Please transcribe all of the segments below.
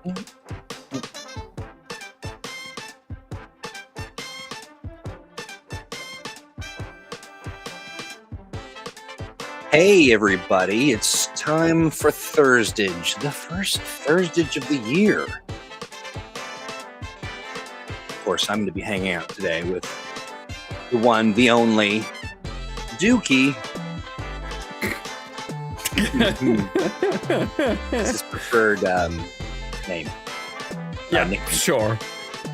Hey everybody, it's time for Thursdage, the first Thursdage of the year. Of course, I'm going to be hanging out today with the one, the only, Dookie. It's his preferred name. Yeah, nickname. Sure.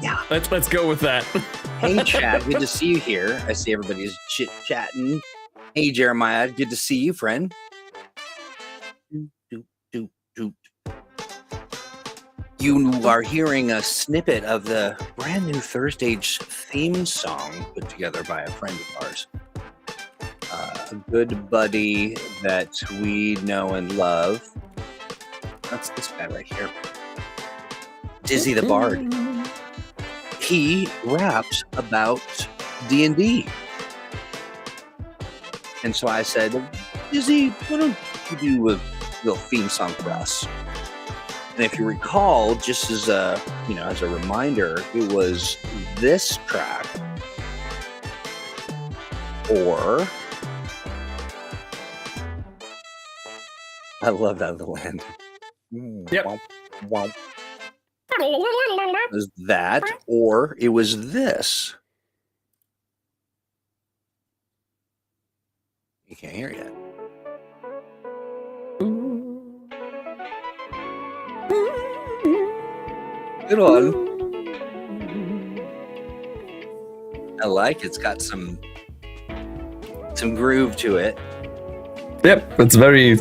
Yeah. Let's go with that. Hey Chad, good to see you here. I see everybody's chit-chatting. Hey Jeremiah, good to see you, friend. You are hearing a snippet of the brand new Thursdage theme song put together by a friend of ours. A good buddy that we know and love. That's this guy right here. Dizzy the Bard. He raps about D&D. And so I said, Dizzy, why don't you do a little theme song for us? And if you recall, just as a reminder, it was this track or I love that little end. Yep. Wow. It was that, or it was this. You can't hear it yet. Good one. I like it. It's got some groove to it. Yep, it's very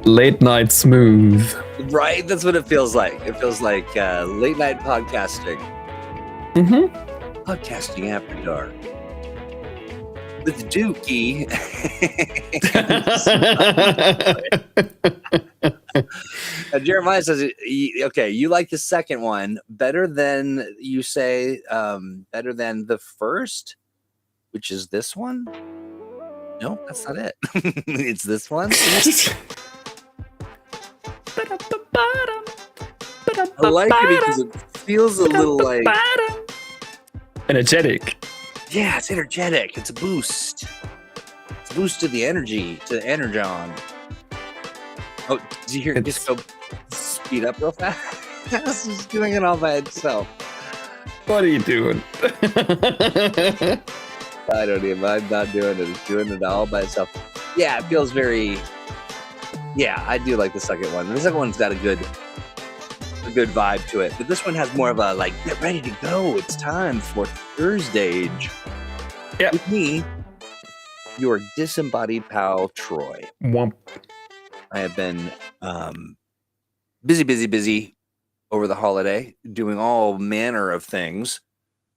late night smooth. Right? That's what it feels like. It feels like late night podcasting. Mm-hmm. Podcasting after dark. With Dookie. Jeremiah says, okay, you like the second one better than you say, better than the first, which is this one? No, that's not it. It's this one. I like it because it feels a little like energetic. Yeah, it's energetic. It's a boost. It's a boost to the energy, to the energon. Oh, did you hear it just go speed up real fast? It's just doing it all by itself. What are you doing? I don't even. I'm not doing it. It's doing it all by itself. Yeah, it feels very. Yeah, I do like the second one. The second one's got a good vibe to it, but this one has more of a like, get ready to go. It's time for Thursdage. Yeah. With me, your disembodied pal Troy. Womp. I have been busy over the holiday, doing all manner of things.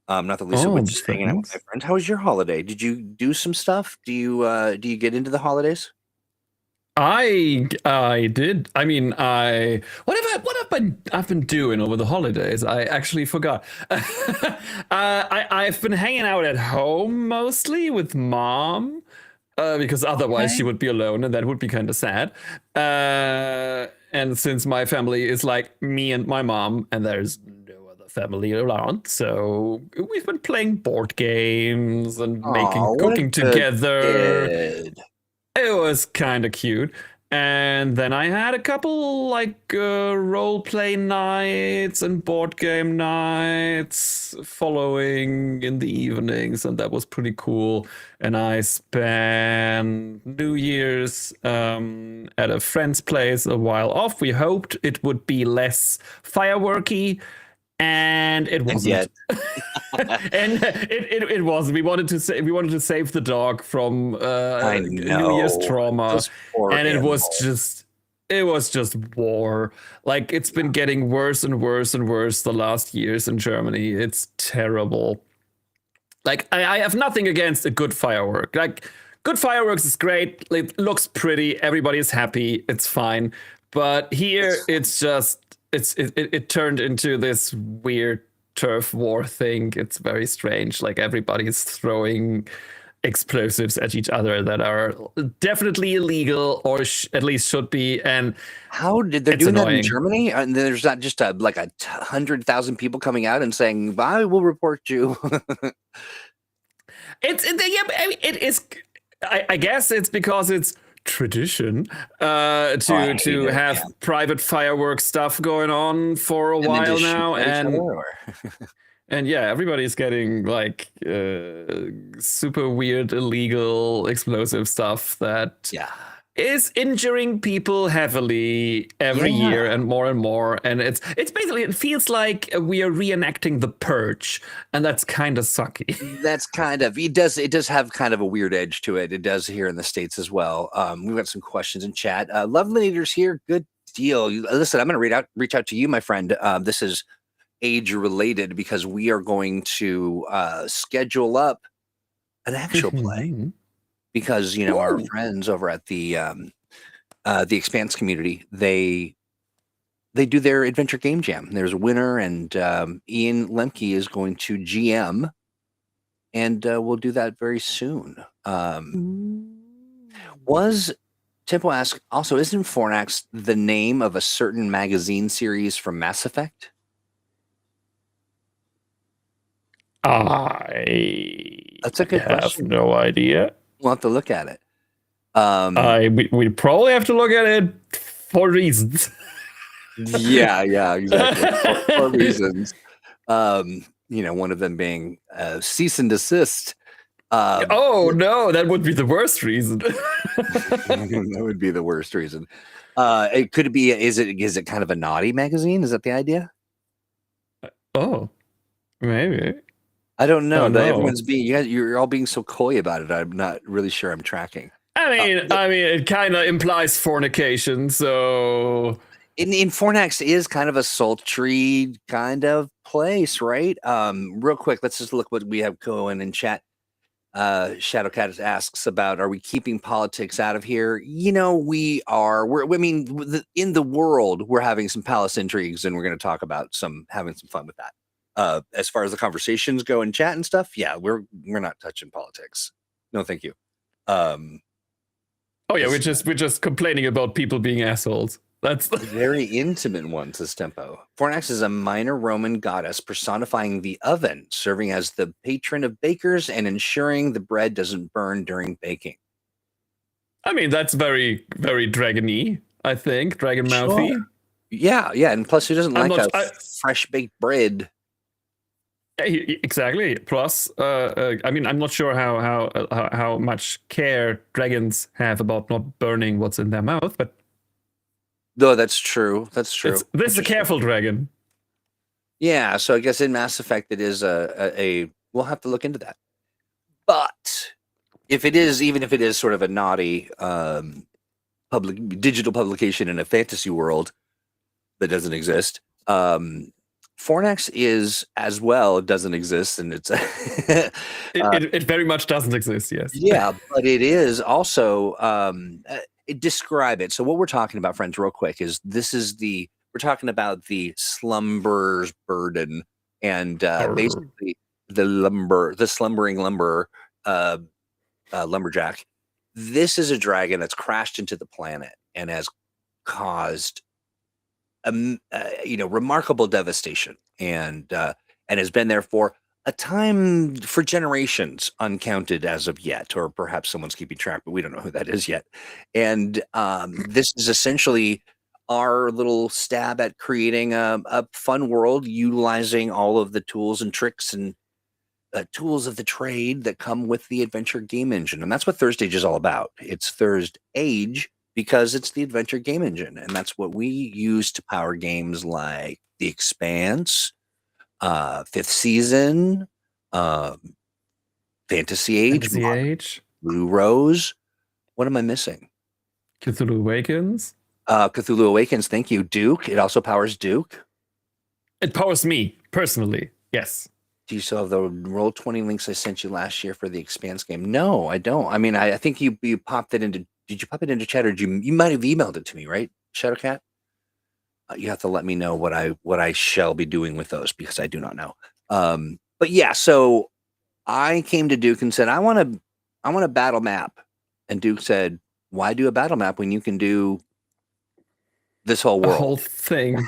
Not the least of which is hanging out with my friends. How was your holiday? Did you do some stuff? Do you get into the holidays? I did. I mean, what I've been doing over the holidays. I actually forgot. I've been hanging out at home mostly with mom. Because otherwise she would be alone and that would be kind of sad. And since my family is like me and my mom and there's no other family around, so we've been playing board games and cooking together. Kid. It was kind of cute. And then I had a couple like role play nights and board game nights following in the evenings, and that was pretty cool. And I spent New Year's at a friend's place a while off. We hoped it would be less fireworky, and it wasn't. And it wasn't. We wanted to save the dog from New Year's trauma, and it was just war. Like it's been getting worse and worse and worse the last years in Germany. It's terrible. Like I have nothing against a good firework. Like good fireworks is great. It looks pretty. Everybody's happy. It's fine. But here it's just it turned into this weird turf war thing. It's very strange. Like everybody's throwing explosives at each other that are definitely illegal or at least should be. And How did they're it's doing that in annoying. Germany? And there's not just like 100,000 people coming out and saying, "I will report you." Yeah, I mean, it is. I guess it's because it's tradition I hate to it. have Yeah. private fireworks stuff going on for a And then while just shoot now, at each other, or and yeah, everybody's getting like super weird, illegal, explosive stuff that yeah. is injuring people heavily every Yeah. year and more. And it's basically, it feels like we are reenacting the Purge, and that's kind of sucky. That's kind of it does have kind of a weird edge to it. It does here in the States as well. We've got some questions in chat. Love Leaders here. Good deal. Listen, I'm going to reach out to you, my friend. This is age related because we are going to schedule up an actual play because our friends over at the Expanse community, they do their adventure game jam. There's a winner, and Ian Lemke is going to GM, and we'll do that very soon. Was Tempo ask also, isn't Fornax the name of a certain magazine series from Mass Effect? That's a good have question. no idea. We'll have to look at it. We probably have to look at it for reasons. Yeah, exactly. For reasons. One of them being cease and desist. Oh no, that would be the worst reason. That would be the worst reason. It could be. Is it kind of a naughty magazine? Is that the idea? Oh, maybe. I don't know. Oh, no. Everyone's you're all being so coy about it. I'm not really sure I'm tracking. I mean, it kind of implies fornication. So in Fornax is kind of a sultry kind of place, right? Real quick, let's just look what we have going in chat. Shadowcat asks about, are we keeping politics out of here? We are. In the world, we're having some palace intrigues, and we're going to talk about having some fun with that. As far as the conversations go in chat and stuff, yeah, we're not touching politics. No, thank you. Oh yeah, we're just complaining about people being assholes. That's very intimate one, says Tempo. Fornax is a minor Roman goddess personifying the oven, serving as the patron of bakers and ensuring the bread doesn't burn during baking. I mean, that's very, very dragon-y, I think. Dragon mouthy. Sure. Yeah, and plus who doesn't like fresh baked bread? Exactly. Plus, I mean, I'm not sure how much care dragons have about not burning what's in their mouth, but no, that's true. That's true. This is a careful dragon. Yeah, so I guess in Mass Effect it is a we'll have to look into that. But even if it is sort of a naughty digital publication in a fantasy world that doesn't exist, Fornax is as well doesn't exist, and it's it very much doesn't exist. Yes. Yeah, but it is also describe it. So what we're talking about, friends, real quick, is we're talking about the Slumberer's burden, and basically the slumbering lumberer, lumberjack. This is a dragon that's crashed into the planet and has caused remarkable devastation, and has been there for a time, for generations, uncounted as of yet, or perhaps someone's keeping track, but we don't know who that is yet. And this is essentially our little stab at creating a fun world, utilizing all of the tools and tricks and tools of the trade that come with the adventure game engine. And that's what Third Age is all about. It's Third Age because it's the adventure game engine, and that's what we use to power games like The Expanse, 5th Season, Fantasy Age, Blue Rose. What am I missing? Cthulhu Awakens. Cthulhu Awakens. Thank you, Duke. It also powers Duke. It powers me personally. Yes. Do you still have the Roll20 links I sent you last year for the Expanse game? No, I don't. I mean, I think you popped it into. Did you pop it into chat, or you might have emailed it to me, right, Shadowcat? You have to let me know what I shall be doing with those, because I do not know. But yeah, so I came to Duke and said, I want I want a battle map. And Duke said, why do a battle map when you can do this whole A whole world? thing.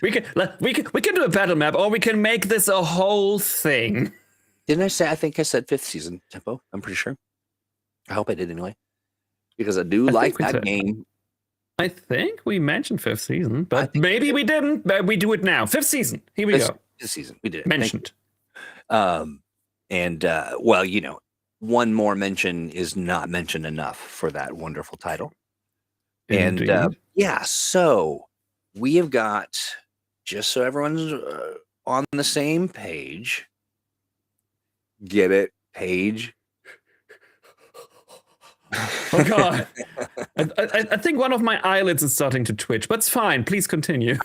we can do a battle map, or we can make this a whole thing. Didn't I say? I think I said 5th season tempo. I'm pretty sure. I hope I did anyway, because I do like that game. I think we mentioned 5th season, but maybe we didn't. But we do it now. 5th season. Here we go. 5th season. We did it. Mentioned. Well, one more mention is not mentioned enough for that wonderful title. Indeed. And so we have got, just so everyone's on the same page. Get it? Page. Oh God! I think one of my eyelids is starting to twitch, but it's fine. Please continue.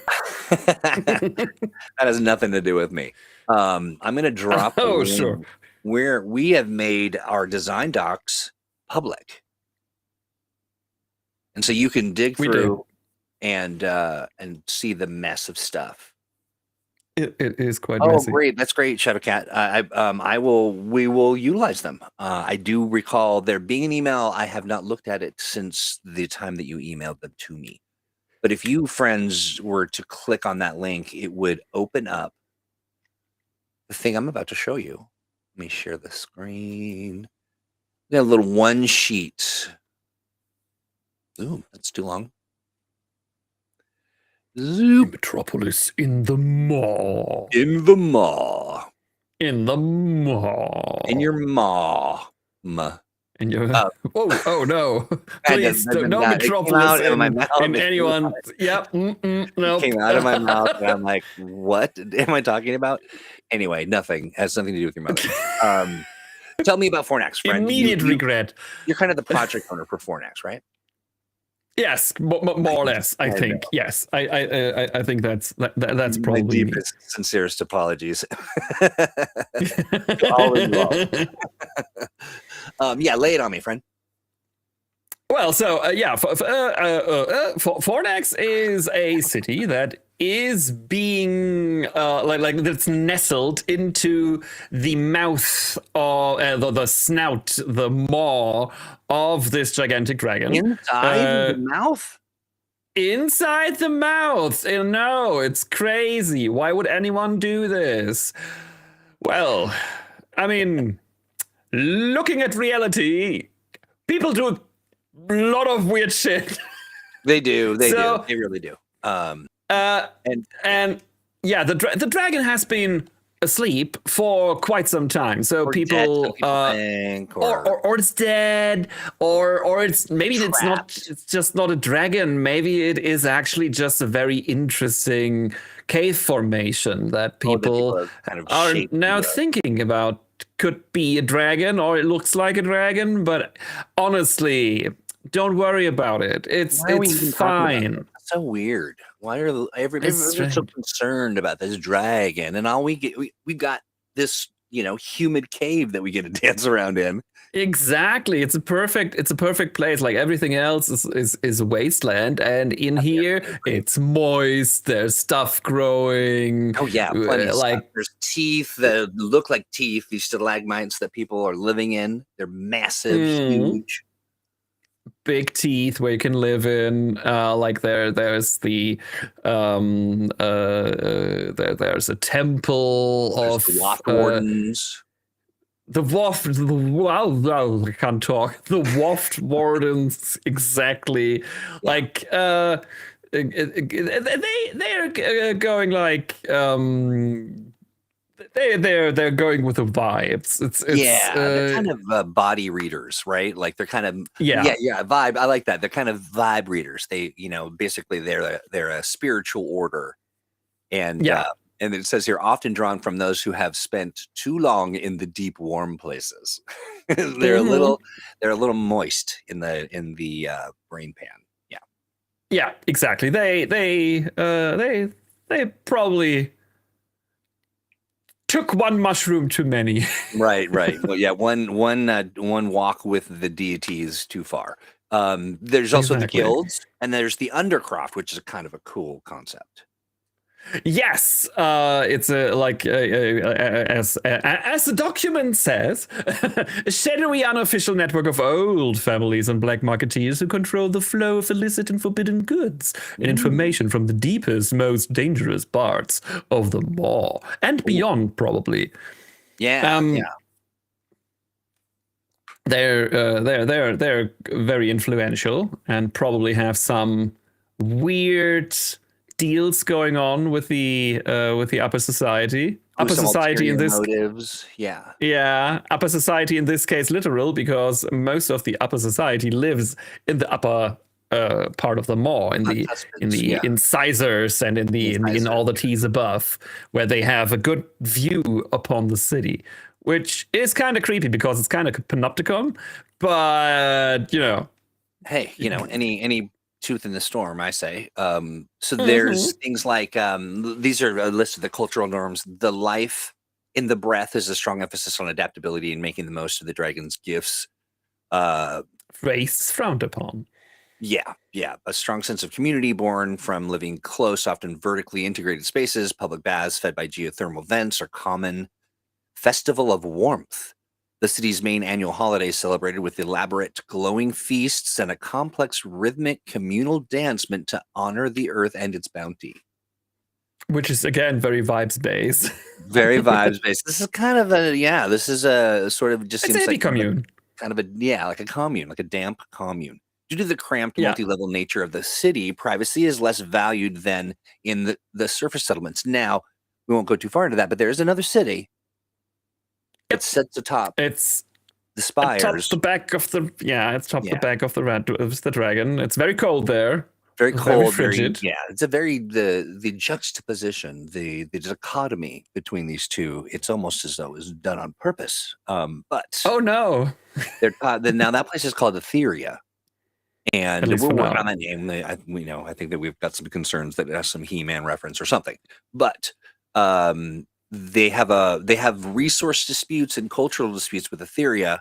That has nothing to do with me. I'm going to drop. Oh, sure. Where we have made our design docs public, and so you can dig through and see the mess of stuff. It is quite messy. Oh, great! That's great, Shadowcat. We will utilize them. I do recall there being an email. I have not looked at it since the time that you emailed them to me. But if you friends were to click on that link, it would open up the thing I'm about to show you. Let me share the screen. We got a little one sheet. Ooh, that's too long. Zoop. Metropolis in the maw. In the maw. In the maw. In your maw. In your oh no! Please, no Metropolis in anyone. Yep. No. Came out of my mouth, and I'm like, "What am I talking about?" Anyway, nothing has something to do with your mother. Tell me about Fornax, friend. Immediate regret. You're kind of the project owner for Fornax, right? Yes, more or less. I think. Yes, I think that's probably my deepest, sincerest apologies. All in love. Yeah, lay it on me, friend. Well, so Fornax is a city that is being like that's nestled into the mouth or the snout, the maw of this gigantic dragon. Inside the mouth? Inside the mouth. No, it's crazy. Why would anyone do this? Well, I mean, looking at reality, people do a lot of weird shit. They do. They really do. And yeah, the dragon has been asleep for quite some time. So people think, or it's dead, or it's maybe trapped. it's just not a dragon. Maybe it is actually just a very interesting cave formation that people are now thinking about. Could be a dragon, or it looks like a dragon, but honestly, don't worry about it. It's fine. So weird. Why are everybody's so concerned about this dragon? And all we've got this, humid cave that we get to dance around in. Exactly. It's a perfect place. Like everything else is a wasteland, and in here it's moist. There's stuff growing. Oh yeah, plenty of stuff. There's teeth that look like teeth. These stalagmites that people are living in. They're massive, huge. Big teeth where you can live in. Like there's the there's a temple of the Waft Wardens. I can't talk. The Waft Wardens, exactly. Yeah. Like they're going like they're going with the vibes. It's they're kind of body readers, right? Like they're kind of vibe. I like that. They're kind of vibe readers. They basically they're a spiritual order, and and it says here, often drawn from those who have spent too long in the deep, warm places. They're a little moist in the brain pan. Yeah. Yeah, exactly. They probably took one mushroom too many. Right. Well, yeah, one walk with the deities too far. There's also the guilds, and there's the Undercroft, which is kind of a cool concept. Yes, it's as the document says, a shadowy unofficial network of old families and black marketeers who control the flow of illicit and forbidden goods and Mm. information from the deepest, most dangerous parts of the maw and Ooh. beyond, probably. Yeah, Um, yeah. they're very influential and probably have some weird deals going on with the upper society. With Upper some society in ulterior this motives. Yeah. yeah, upper society in this case literal because most of the upper society lives in the upper part of the maw in Cuspids, the yeah. incisors and in Incisors. all the T's above where they have a good view upon the city, which is kind of creepy because it's kind of panopticon, but Hey, any tooth in the storm, I say. So there's Mhm. things like these are a list of the cultural norms. The life in the breath is a strong emphasis on adaptability and making the most of the dragon's gifts. Uh, Race frowned upon. yeah, yeah, a strong sense of community born from living close, often vertically integrated spaces. Public baths fed by geothermal vents are common. Festival of Warmth. The city's main annual holiday is celebrated with elaborate glowing feasts and a complex rhythmic communal dance meant to honor the earth and its bounty. Which is again very vibes based. Very vibes based. This is kind of this is a sort of just It's a seems hippie like commune. like a commune, like a damp commune. Due to the cramped Yeah. multi-level nature of the city, privacy is less valued than in the surface settlements. Now, we won't go too far into that, but there is another city. It Yep. sits atop It's the atop the spires. back of the it's top the Yeah. back of the dragon. It's very cold there. Very Very cold, very frigid. yeah, it's a very the juxtaposition, the dichotomy between these 2, it's almost as though it was done on purpose, but Oh no. they're now that place is called Etheria, At and least we're for working now. on that name. I think that we've got some concerns that it has some He-Man reference or something, but, they have resource disputes and cultural disputes with Etheria,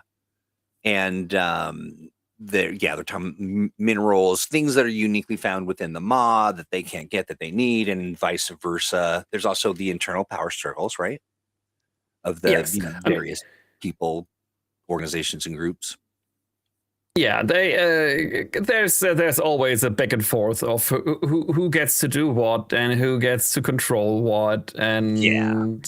and they're talking minerals, things that are uniquely found within the maw that they can't get that they need, and vice versa. There's also the internal power struggles, right, of the Yes. I mean, various people, organizations, and groups. yeah, there's always a back and forth of who gets to do what and who gets to control what, Yeah, and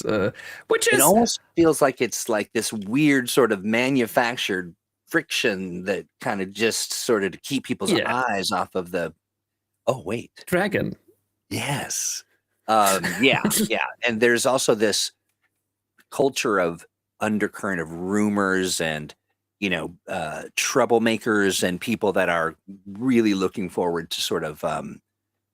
which it is almost feels like it's like this weird sort of manufactured friction that kind of just sort of to keep people's yeah, eyes off of the. Oh wait, dragon. yes, yeah, and there's also this culture of undercurrent of rumors and troublemakers and people that are really looking forward to sort of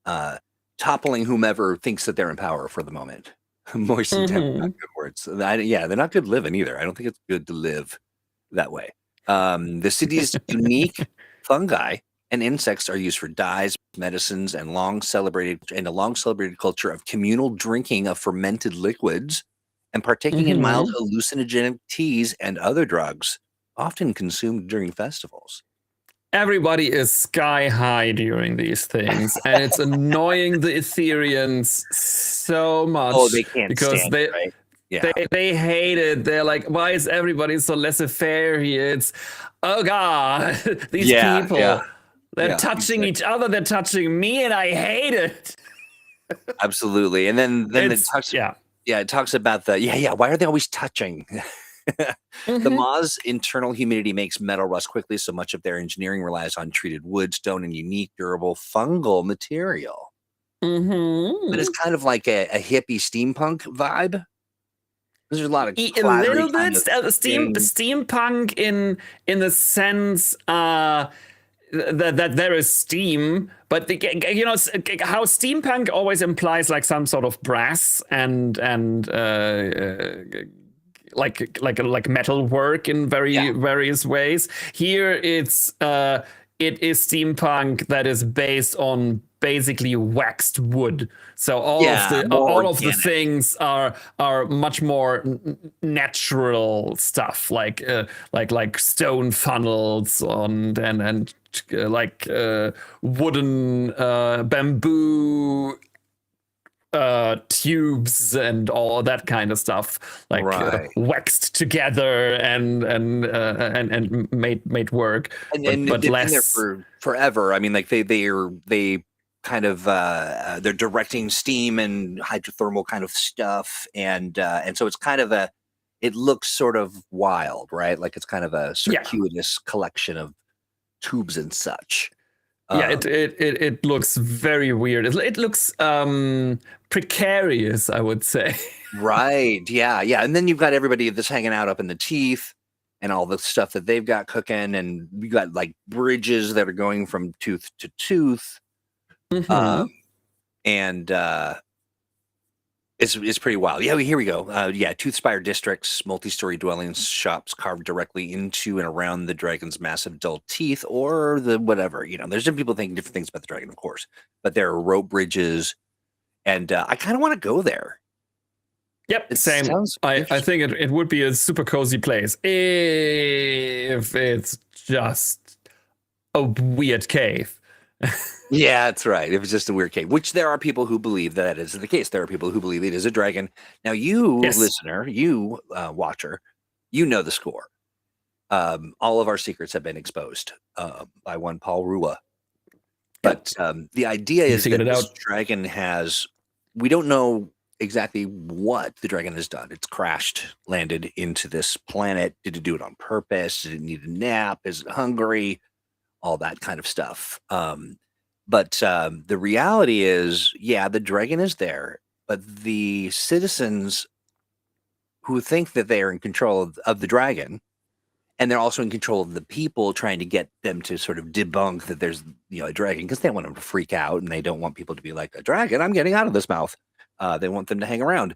uh, toppling whomever thinks that they're in power for the moment. Moist and temp, not Hmm. good words. Yeah, they're not good living either. I don't think it's good to live that way. The city's unique fungi and insects are used for dyes, medicines, and a long celebrated culture of communal drinking of fermented liquids and partaking in mild Hmm. hallucinogenic teas and other drugs, often consumed during festivals. Everybody is sky high during these things, and it's annoying the Ethereans so Oh, much they can't because stand it, right? they Yeah. they hate it. They're like, why is everybody so laissez-faire here? It's oh god, these Yeah, yeah, people, they're yeah, touching each exactly. other, they're touching me, and I hate it. Absolutely. And then it It's talks yeah. yeah, it talks about why are they always touching? The Mm-hmm. Maw's internal humidity makes metal rust quickly, so much of their engineering relies on treated wood, stone, and unique, durable fungal material. But it's Mm-hmm. kind of like a hippie steampunk vibe. There's a lot of A clattery little kind bit of thing. steampunk in the sense that there is steam, but how steampunk always implies like some sort of brass and like metal work in Yeah. very various ways. Here it is steampunk that is based on basically waxed wood. So Yeah, more all of the organic. things are much more natural stuff, like stone funnels and like wooden bamboo tubes and all that kind of stuff, like Right. waxed together and made work, And but they've been there less. for forever. I mean, like they kind of they're directing steam and hydrothermal kind of stuff, and so it's kind of it looks sort of wild, right? Like it's kind of a Yeah, circuitous collection of tubes and such. yeah. Um, It looks very weird. It looks precarious, I would say. right. Yeah. Yeah. And then you've got everybody that's hanging out up in the teeth and all the stuff that they've got cooking. And you got like bridges that are going from tooth to tooth. Um, Hmm. and it's pretty wild. Yeah, here we go. Yeah, Toothspire districts, multi-story dwellings, shops carved directly into and around the dragon's massive dull teeth, or the whatever. There's different people thinking different things about the dragon, of course. But there are rope bridges, and I kind of want to go there. Yep, It same. sounds I interesting. think it would be a super cozy place if it's just a weird cave. Yeah, that's right. It was just a weird cave, which there are people who believe that is the case. There are people who believe it is a dragon. Now, you Yes, listener, you watcher, you know the score. All of our secrets have been exposed by one Paul Rua. yep. But the idea You is figured that it this out. dragon we don't know exactly what the dragon has done. It's crashed, landed into this planet. Did it do it on purpose? Did it need a nap? Is it hungry? All that kind of stuff. But the reality is, yeah, the dragon is there, but the citizens who think that they are in control of the dragon, and they're also in control of the people, trying to get them to sort of debunk that there's a dragon, because they want them to freak out and they don't want people to be like, a dragon, I'm getting out of this mouth. They want them to hang around,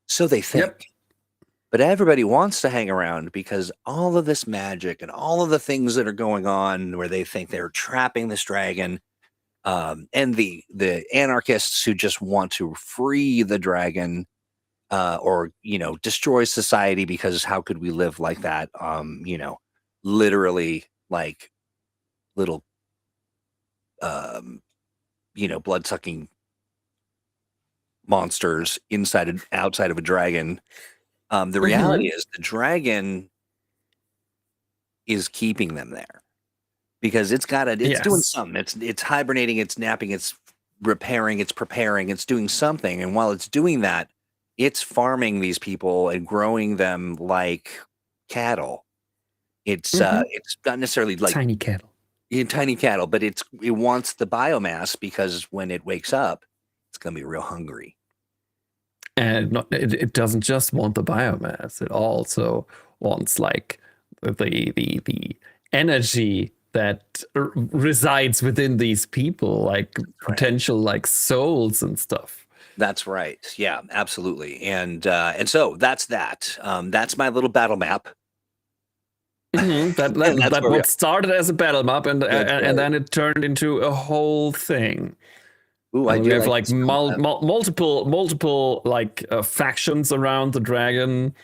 so they think. Yep. But everybody wants to hang around because all of this magic and all of the things that are going on where they think they're trapping this dragon, and the anarchists who just want to free the dragon, or destroy society, because how could we live like that? Literally, like little blood sucking monsters inside and outside of a dragon. The reality Hmm. is the dragon is keeping them there because it's doing Yes. something. It's hibernating, it's napping, it's repairing, it's preparing, it's doing something. And while it's doing that, it's farming these people and growing them like cattle. Hmm. It's not necessarily like Tiny kettle. tiny cattle, but it wants the biomass, because when it wakes up, it's gonna be real hungry. And it doesn't just want the biomass; it also wants like the energy that resides within these people, like Right. potential like souls and stuff. That's right. Yeah, absolutely. And so that's that. That's my little battle map. That And that that's that where we are. what started as a battle map, That's and right. then it turned into a whole thing. Ooh, I And we do have like like this battle map. multiple like factions around the dragon.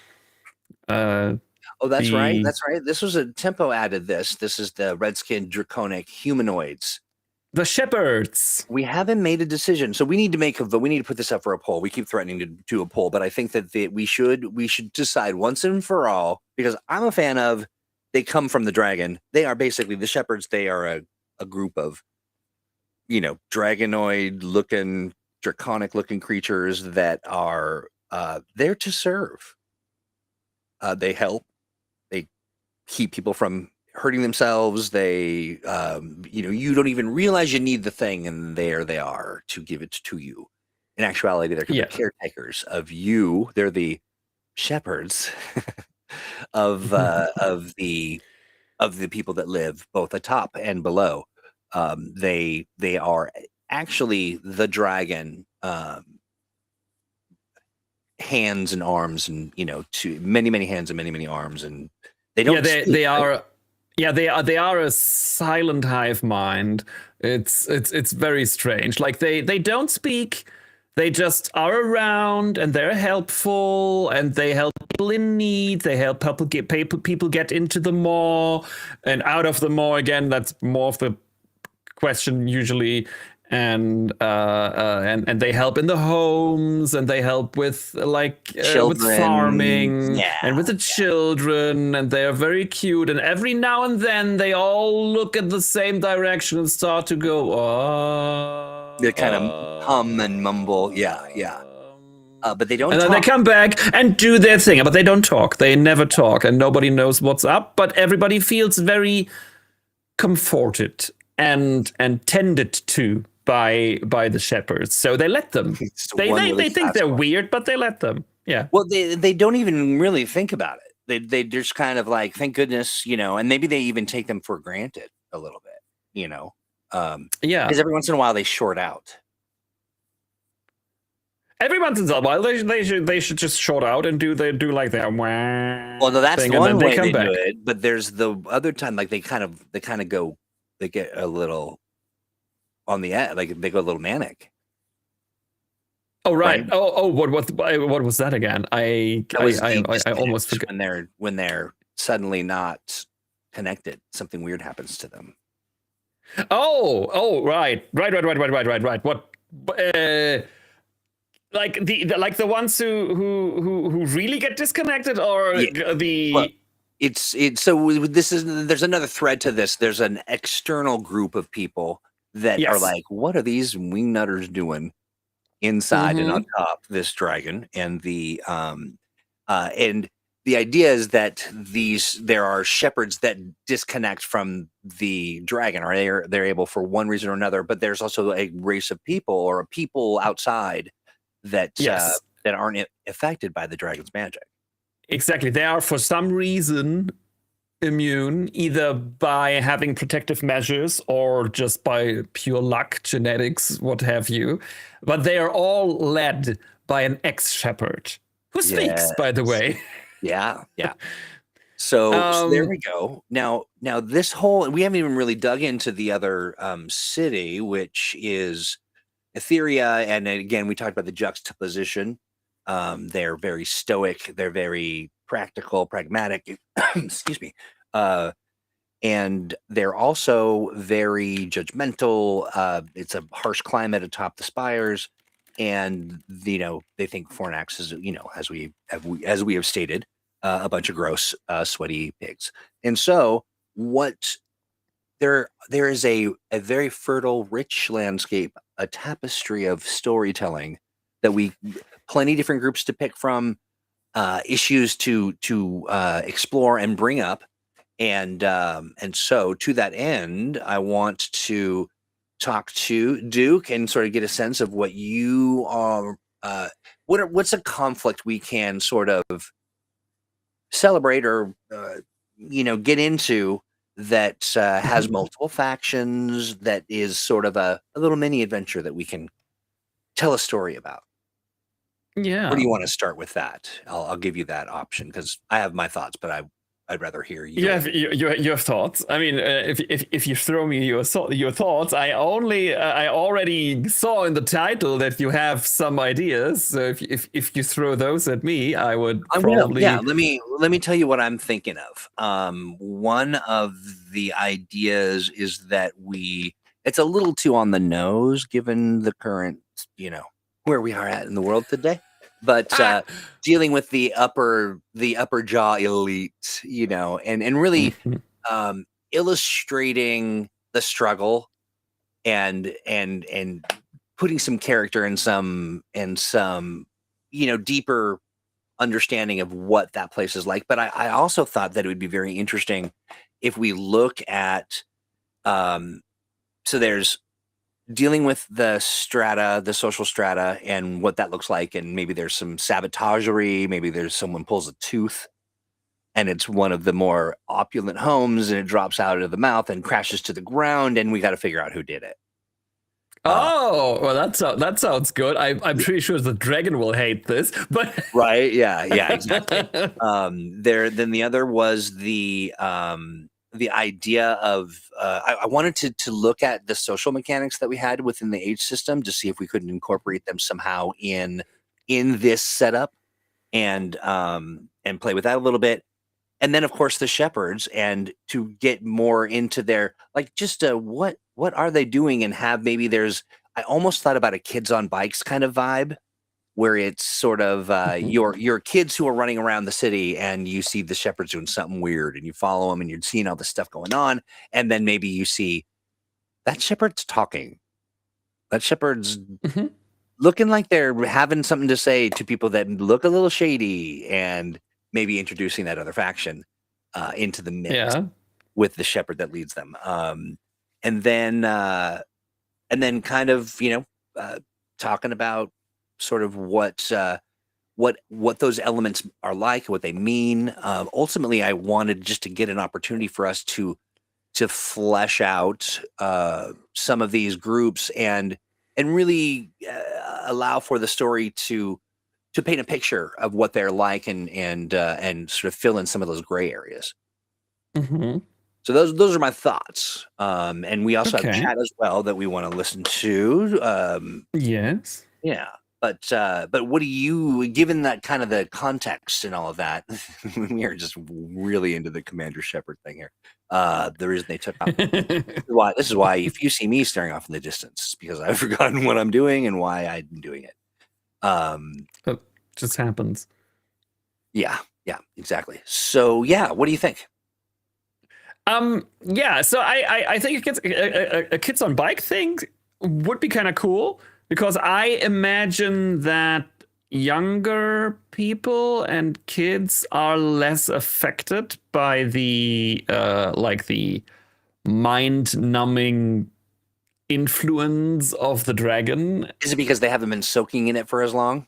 Uh, Oh, that's right. the That's right. This was a tempo added this. This is the Redskin Draconic humanoids. the shepherds. We haven't made a decision, so we need to make a vote. We need to put this up for a poll. We keep threatening to do a poll, but I think that we should decide once and for all, because I'm a fan of, they come from the dragon. They are basically the shepherds. They are a group of dragonoid looking, draconic looking creatures that are there to serve. They help. They keep people from hurting themselves. They, you don't even realize you need the thing, and there they are to give it to you. In actuality, they're the Yeah. caretakers of you. They're the shepherds of the people that live both atop and below. They are actually the dragon, hands and arms, and to many hands and many arms, and they Yeah, don't speak, they right? are. Yeah, they are a silent hive mind. It's very strange. Like they don't speak. They just are around and they're helpful and they help people in need. They help people get into the maw and out of the maw again. That's more of the question usually. and they help in the homes, and they help with with Children. farming Yeah. and with the children, and they are very cute, and every now and then they all look at the same direction and start to go They kind of hum and mumble. Yeah. But they don't and then talk. they come back and do their thing, but they don't talk. They never talk, and nobody knows what's up, but everybody feels very comforted and tended to by the shepherds. So they let them. They think they're weird, but they let them. Yeah. Well, they don't even really think about it. They just kind of like, thank goodness, and maybe they even take them for granted a little bit, Yeah. Because every once in a while they short out. Every once in a while, they should just short out and do like their Well, no, that's thing, the one and then way come they back. do it. But there's the other time, like they kind of go, they get a little on the end, like they go a little manic. Oh right. Oh what was that again? I almost forgot. When they're suddenly not connected, something weird happens to them. Oh right. What? Like the ones who really get disconnected, or Well, there's another thread to this. There's an external group of people that are like, what are these wingnutters doing inside and on top this dragon? And the idea is that there are shepherds that disconnect from the dragon, or they're able for one reason or another. But there's also a race of people, or a people outside that aren't affected by the dragon's magic. Exactly. They are for some reason immune, either by having protective measures or just by pure luck, genetics, what have you. But they are all led by an ex-shepherd who speaks, by the way. Yeah. So there we go. Now this whole, we haven't even really dug into the other city, which is Etheria. And again, we talked about the juxtaposition. They're very stoic. They're very practical, pragmatic. Excuse me. And they're also very judgmental. It's a harsh climate atop the spires. And, they think Fornax is, as we have stated, a bunch of gross, sweaty pigs. And so there is a very fertile, rich landscape, a tapestry of storytelling that plenty different groups to pick from, issues to explore and bring up. And so to that end, I want to talk to Duke and sort of get a sense of what you are, what's a conflict we can sort of celebrate or, get into that has multiple factions, that is sort of a little mini adventure that we can tell a story about. Yeah. Where do you want to start with that? I'll give you that option because I have my thoughts, but I'd rather hear you. You have thoughts. I mean, if you throw me your thoughts, I already saw in the title that you have some ideas. So if you throw those at me, I would probably. Yeah, let me tell you what I'm thinking of. One of the ideas is that it's a little too on the nose given the current, where we are at in the world today. But dealing with the upper jaw elite, and really illustrating the struggle and putting some character and some deeper understanding of what that place is like. But I also thought that it would be very interesting if we look at so there's dealing with the strata, the social strata, and what that looks like. And maybe there's some sabotagery. Maybe there's someone pulls a tooth and it's one of the more opulent homes and it drops out of the mouth and crashes to the ground. And we got to figure out who did it. Oh, well, that sounds good. I'm pretty sure the dragon will hate this, but right. Yeah, exactly. Then the other was the idea of I wanted to look at the social mechanics that we had within the age system to see if we couldn't incorporate them somehow in this setup and play with that a little bit. And then of course the shepherds, and to get more into their just what are they doing, and have maybe there's I almost thought about a Kids on Bikes kind of vibe, where it's sort of your kids who are running around the city, and you see the shepherds doing something weird, and you follow them, and you're seeing all this stuff going on, and then maybe you see that shepherd's talking. That shepherd's Mhm. looking like they're having something to say to people that look a little shady, and maybe introducing that other faction into the mix Yeah. with the shepherd that leads them. And then kind of, talking about sort of what those elements are like, what they mean. Ultimately, I wanted just to get an opportunity for us to flesh out some of these groups and really allow for the story to paint a picture of what they're like, and sort of fill in some of those gray areas. Hmm. So those are my thoughts. And we also have Okay. chat as well that we want to listen to. Yes. Yeah. But what do you, given that kind of the context and all of that, we are just really into the Commander Shepard thing here. The reason they took off. This is why if you see me staring off in the distance, it's because I've forgotten what I'm doing and why I'm doing it. That just happens. Yeah, exactly. So yeah, what do you think? Yeah, so I think a kids on bike thing would be kind of cool, because I imagine that younger people and kids are less affected by the like the mind-numbing influence of the dragon. Is it because they haven't been soaking in it for as long?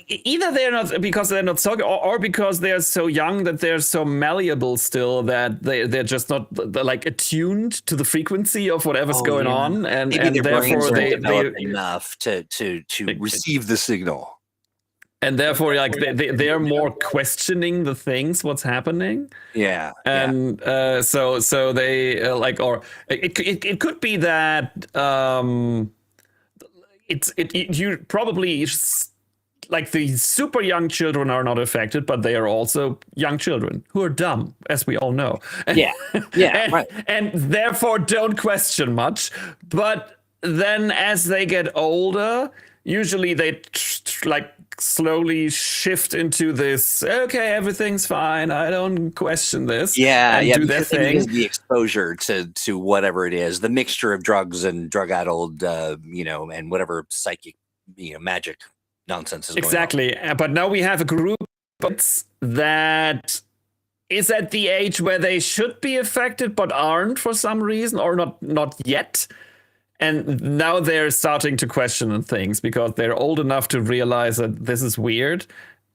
Either they're not, because they're not so, or because they're so young that they're so malleable still, that they're just not like attuned to the frequency of whatever's going on, and Maybe their brains therefore aren't developed they enough to receive the signal. and therefore like they're more questioning the things, what's happening. Yeah, And so they like, or it could be that you probably like the super young children are not affected, but they are also young children who are dumb, as we all know. Yeah, and, right. And therefore don't question much. But then as they get older, usually they like slowly shift into this, okay, everyth's fine, I don't question this. Yeah, and yeah, do their because maybe thing. the exposure to whatever it is, the mixture of drugs and drug-addled, and whatever psychic, magic nonsense is going on. Exactly. But now we have a group that is at the age where they should be affected but aren't for some reason, or not yet. And now they're starting to question things because they're old enough to realize that this is weird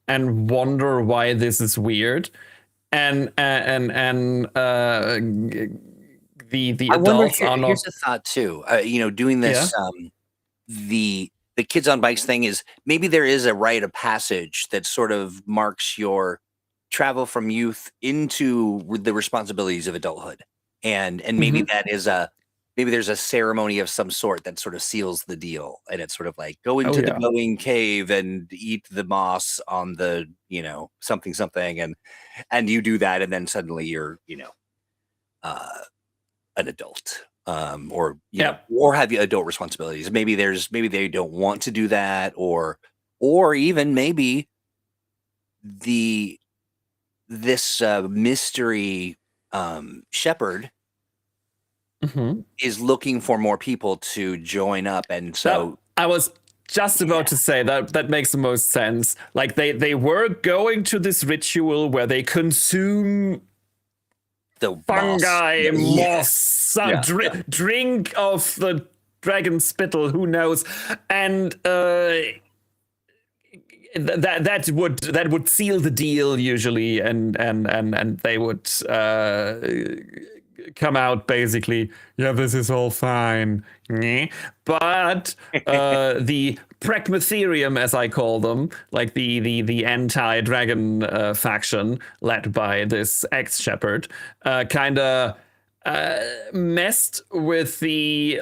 and wonder why this is weird. And the I wonder, adults are not. here's a thought too. Doing this, the Kids on Bikes thing is, maybe there is a rite of passage that sort of marks your travel from youth into the responsibilities of adulthood, and maybe that is maybe there's a ceremony of some sort that sort of seals the deal, and it's sort of like go into the glowing cave and eat the moss on the something, and you do that, and then suddenly you're an adult, or or have adult responsibilities. Maybe they don't want to do that, or even maybe this mystery shepherd is looking for more people to join up, and so I was just about to say that makes the most sense. Like they were going to this ritual where they consume the fungi, moss, drink of the dragon spittle, who knows, and that would seal the deal usually, and they would come out basically, yeah, this is all fine. But the Pragmatherium, as I call them, like the anti-dragon faction led by this ex-shepherd, kind of messed with the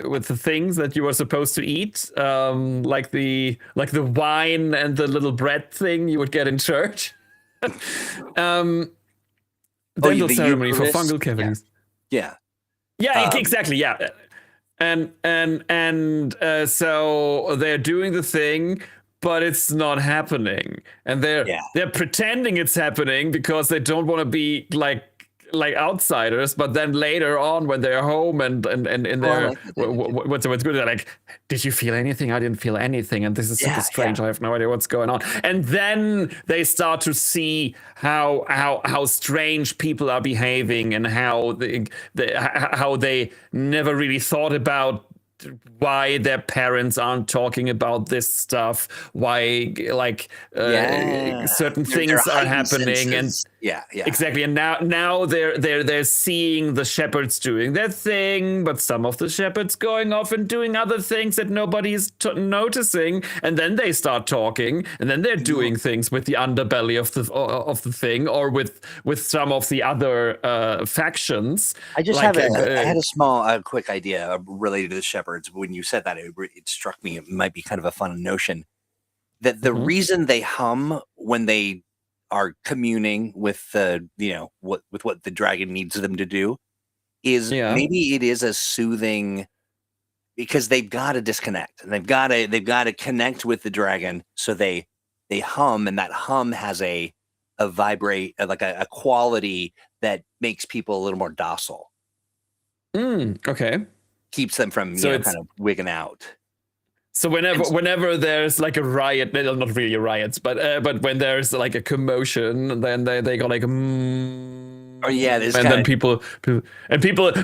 with the things that you were supposed to eat, like the wine and the little bread thing you would get in church. Dental ceremony for fungal cavities. Yeah. Yeah, Um, exactly. Yeah. And so they're doing the thing, but it's not happening, and yeah. they're pretending it's happening because they don't want to be like outsiders. But then later on, when they're home and in Oh, I their like that. Too. what's good, they're like, did you feel anything? I didn't feel anything, and this is super Yeah, yeah. strange. I have no idea what's going on. And then they start to see how strange people are behaving, and how they never really thought about why their parents aren't talking about this stuff, why Yeah. certain They're things are heightened happening. And senses. Yeah, yeah. exactly, and now they're seeing the shepherds doing their thing, but some of the shepherds going off and doing other things that nobody's noticing, and then they start talking, and then they're doing things with the underbelly of the thing, or with some of the other factions. I just Like, have I had a small, quick idea related to the shepherds. When you said that, it struck me. It might be kind of a fun notion that the mhm. reason they hum when they are communing with the, what the dragon needs them to do is Yeah. maybe it is a soothing because they've got to disconnect and they've got to connect with the dragon. So they hum, and that hum has a vibrate like a quality that makes people a little more docile, Okay. keeps them from So kind it's of wigging out. so And whenever there's like a riot, well, not really riots, but when there's like a commotion, then they go like, oh yeah, this and kind then of people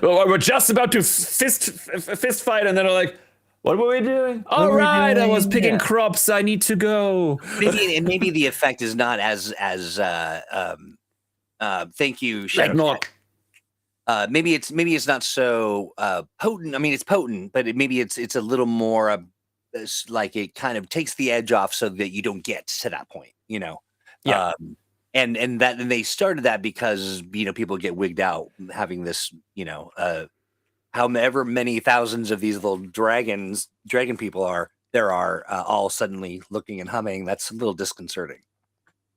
were just about to fist fight, and then are like, what were we doing? what All are we right, I was doing? picking Yeah. crops. I need to go. Maybe the effect is not as thank you, Like Shadowcat. not. Maybe it's not so potent. I mean, it's potent, but maybe it's a little more it's like it kind of takes the edge off so that you don't get to that point, Yeah. And they started that because people get wigged out having this, however many thousands of these little dragon people there are all suddenly looking and humming. That's a little disconcerting.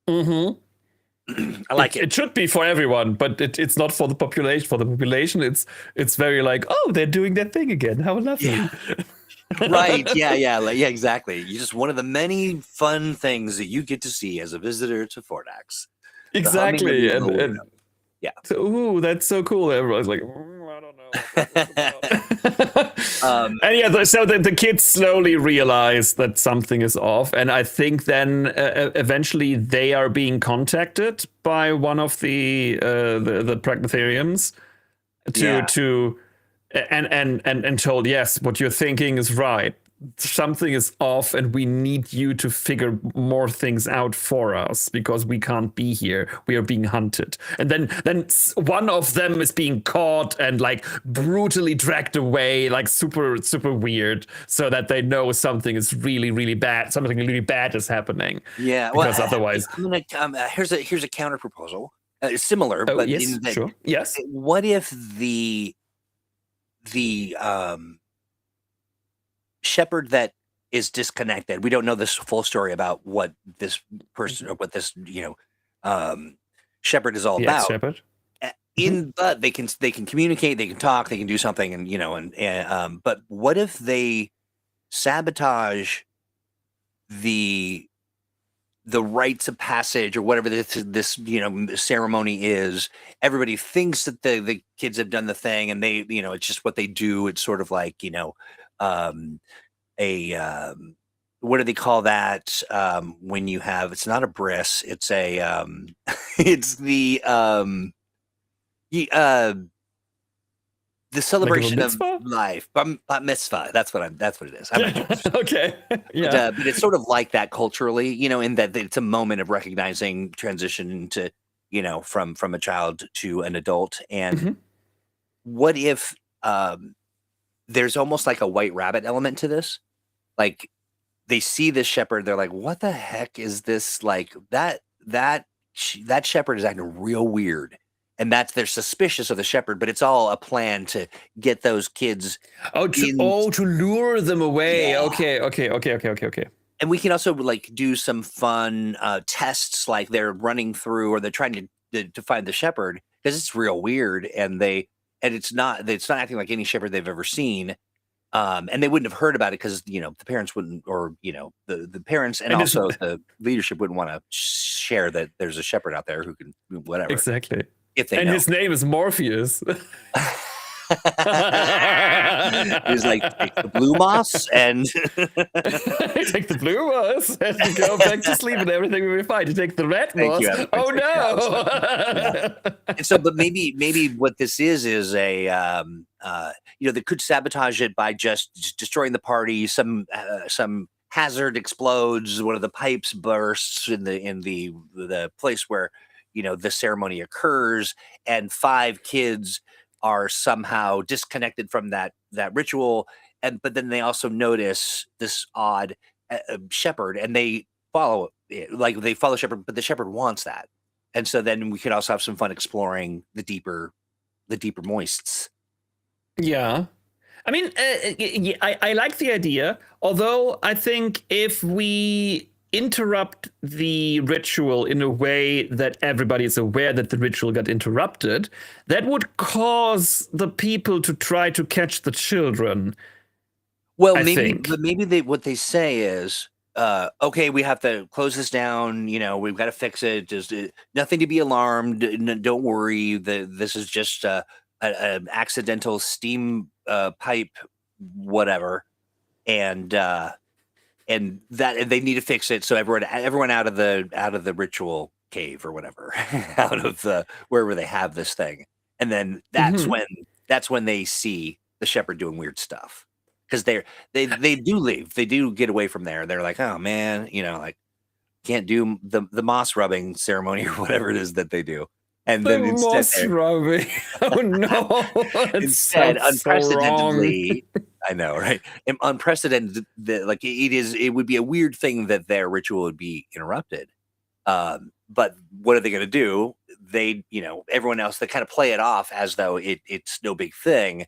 Mm-hmm. I like It it. should be for everyone, but it's not for the population. For the population, it's very like, oh, they're doing their thing again. How lovely. Yeah. Right. Yeah. Yeah. Exactly. You just one of the many fun things that you get to see as a visitor to Fornax. The humming of Exactly. these little And weirdos. Yeah. so, ooh, that's so cool. Everyone's like, I don't know what that's about. And yeah, so the kids slowly realize that something is off, and I think then eventually they are being contacted by one of the Pragmatheriums Yeah. to and told, yes, what you're thinking is right. Something is off, and we need you to figure more things out for us because we can't be here. We are being hunted. And then one of them is being caught and like brutally dragged away, like super weird, so that they know something is really bad. Something really bad is happening. Yeah. Well, Because otherwise, I'm gonna here's a counter proposal. Similar, oh but yes, in that, sure, yes, what if the shepherd that is disconnected? We don't know this full story about what this person or what this shepherd is all the about. ex-shepherd. But they can communicate, they can talk, they can do something, but what if they sabotage the rites of passage or whatever this ceremony is? Everybody thinks that the kids have done the thing, and they it's just what they do. It's sort of like a what do they call that when you have, it's not a bris, it's a it's the Like a celebration of mitzvah. life, bat mitzvah. That's what it is. I'm not Jewish. Okay, But, yeah. but it's sort of like that culturally, in that it's a moment of recognizing transition to, from a child to an adult. And Mhm. what if there's almost like a white rabbit element to this? Like they see this shepherd, they're like, "What the heck is this?" Like that shepherd is acting real weird, and they're suspicious of the shepherd, but it's all a plan to get those kids in. To lure them away. Yeah. Okay. And we can also like do some fun tests, like they're running through or they're trying to find the shepherd because it's real weird, and they and it's not acting like any shepherd they've ever seen. And they wouldn't have heard about it because the parents wouldn't, or the parents and And it's also the leadership wouldn't want to share that there's a shepherd out there who can whatever exactly. if they And know. his name is Morpheus. He's like, take the blue moss and Take the blue moss and go back to sleep and everything will be fine. You take the red Thank moss. you, Adam. Oh no! Yeah. And so, but maybe what this is a they could sabotage it by just destroying the party. Some hazard explodes. One of the pipes bursts in the place where the ceremony occurs, and 5 kids are somehow disconnected from that ritual, but then they also notice this odd shepherd, and they follow it. Like they follow shepherd, but the shepherd wants that, and so then we could also have some fun exploring the deeper moists. Yeah. I mean, I like the idea, although I think if we interrupt the ritual in a way that everybody is aware that the ritual got interrupted, that would cause the people to try to catch the children. Well, I maybe, think. but maybe what they say is, okay, we have to close this down. We've got to fix it. Just nothing to be alarmed. Don't worry. This is just an accidental steam pipe, whatever, and that they need to fix it. So everyone out of the ritual cave or whatever, out of the wherever they have this thing, and then that's when they see the shepherd doing weird stuff. Because they do leave, they do get away from there. They're like, oh man, like can't do the moss rubbing ceremony or whatever it is that they do, and The then instead, moss rubbing. Oh no! instead, unprecedentedly, so I know, right? Unprecedented, it would be a weird thing that their ritual would be interrupted. But what are they going to do? They, everyone else, they kind of play it off as though it's no big thing.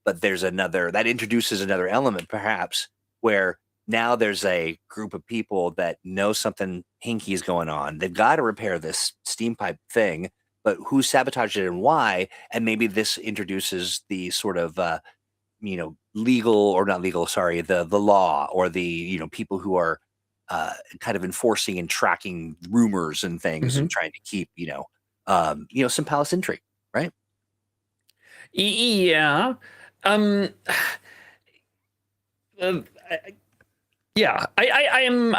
But there's that introduces another element, perhaps, where now there's a group of people that know something hinky is going on. They've got to repair this steam pipe thing, but who sabotaged it and why? And maybe this introduces the sort of, legal or not legal, sorry, the law or the, people who are kind of enforcing and tracking rumors and things and trying to keep, some palace intrigue, right? Yeah. Yeah, I'm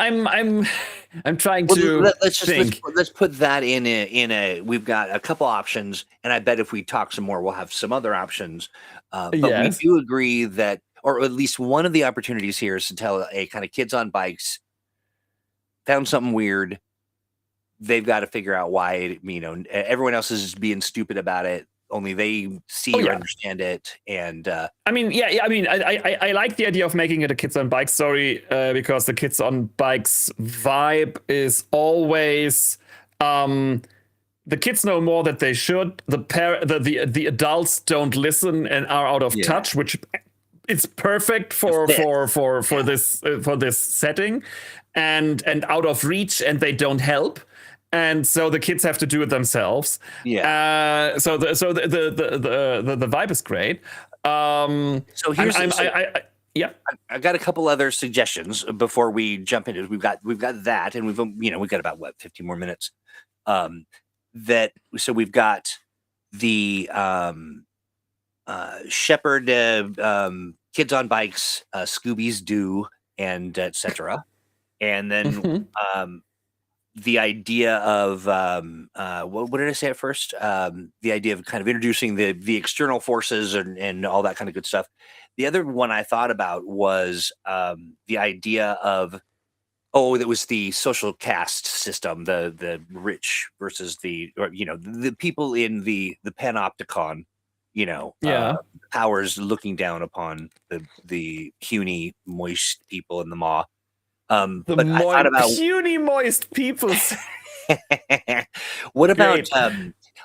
trying to think. Let's put that in a. We've got a couple options, and I bet if we talk some more, we'll have some other options. But Yes. we do agree that, or at least one of the opportunities here is to tell a kind of kids on bikes found something weird. They've got to figure out why. Everyone else is being stupid about it. Only they see or understand it, and I mean, I like the idea of making it a kids on bikes story because the kids on bikes vibe is always the kids know more than they should. The adults don't listen and are out of touch, which it's perfect for this setting, and out of reach, and they don't help. And so the kids have to do it themselves. Yeah. So the vibe is great. So here's yeah. I got a couple other suggestions before we jump into it. We've got that, and we've got about 15 more minutes. So we've got the shepherd, kids on bikes, Scooby's Doo, and etc. And then the idea of what did I say at first? The idea of kind of introducing the external forces and all that kind of good stuff. The other one I thought about was the idea of that was the social caste system, the rich versus the people in the panopticon, powers looking down upon the puny moist people in the maw. But I thought about puny moist people. What about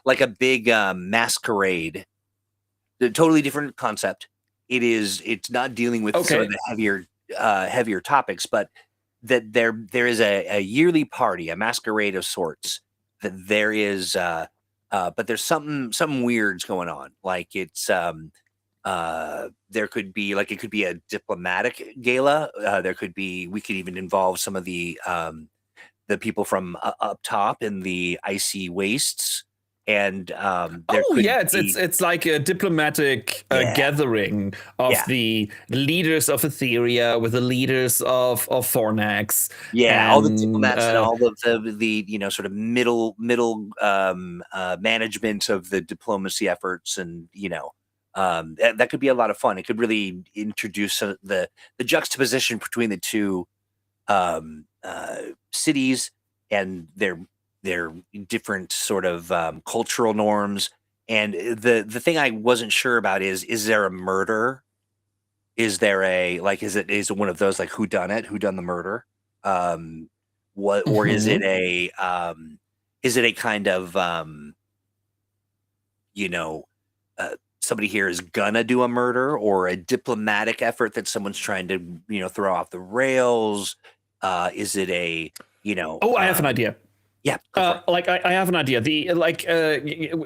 like a big masquerade? A totally different concept. It's not dealing with some of the heavier topics, but that there is a yearly party, a masquerade of sorts. That there is but there's something weird's going on. Like it's there could be like it could be a diplomatic gala. We could even involve some of the people from up top in the icy wastes, and there Oh could yeah, be it's like a diplomatic yeah gathering of yeah the leaders of Etheria with the leaders of Fornax, yeah all the and diplomats and all of the sort of middle management of the diplomacy efforts, and that could be a lot of fun. It could really introduce the juxtaposition between the two cities and their different sort of cultural norms. And the thing I wasn't sure about is there a murder? Is there a like is it one of those like who done it? Who done the murder? What or Mhm. is it a kind of you know somebody here is gonna do a murder, or a diplomatic effort that someone's trying to throw off the rails? Is it a you know Oh, I have an idea. yeah, go for it. Like I have an idea. The like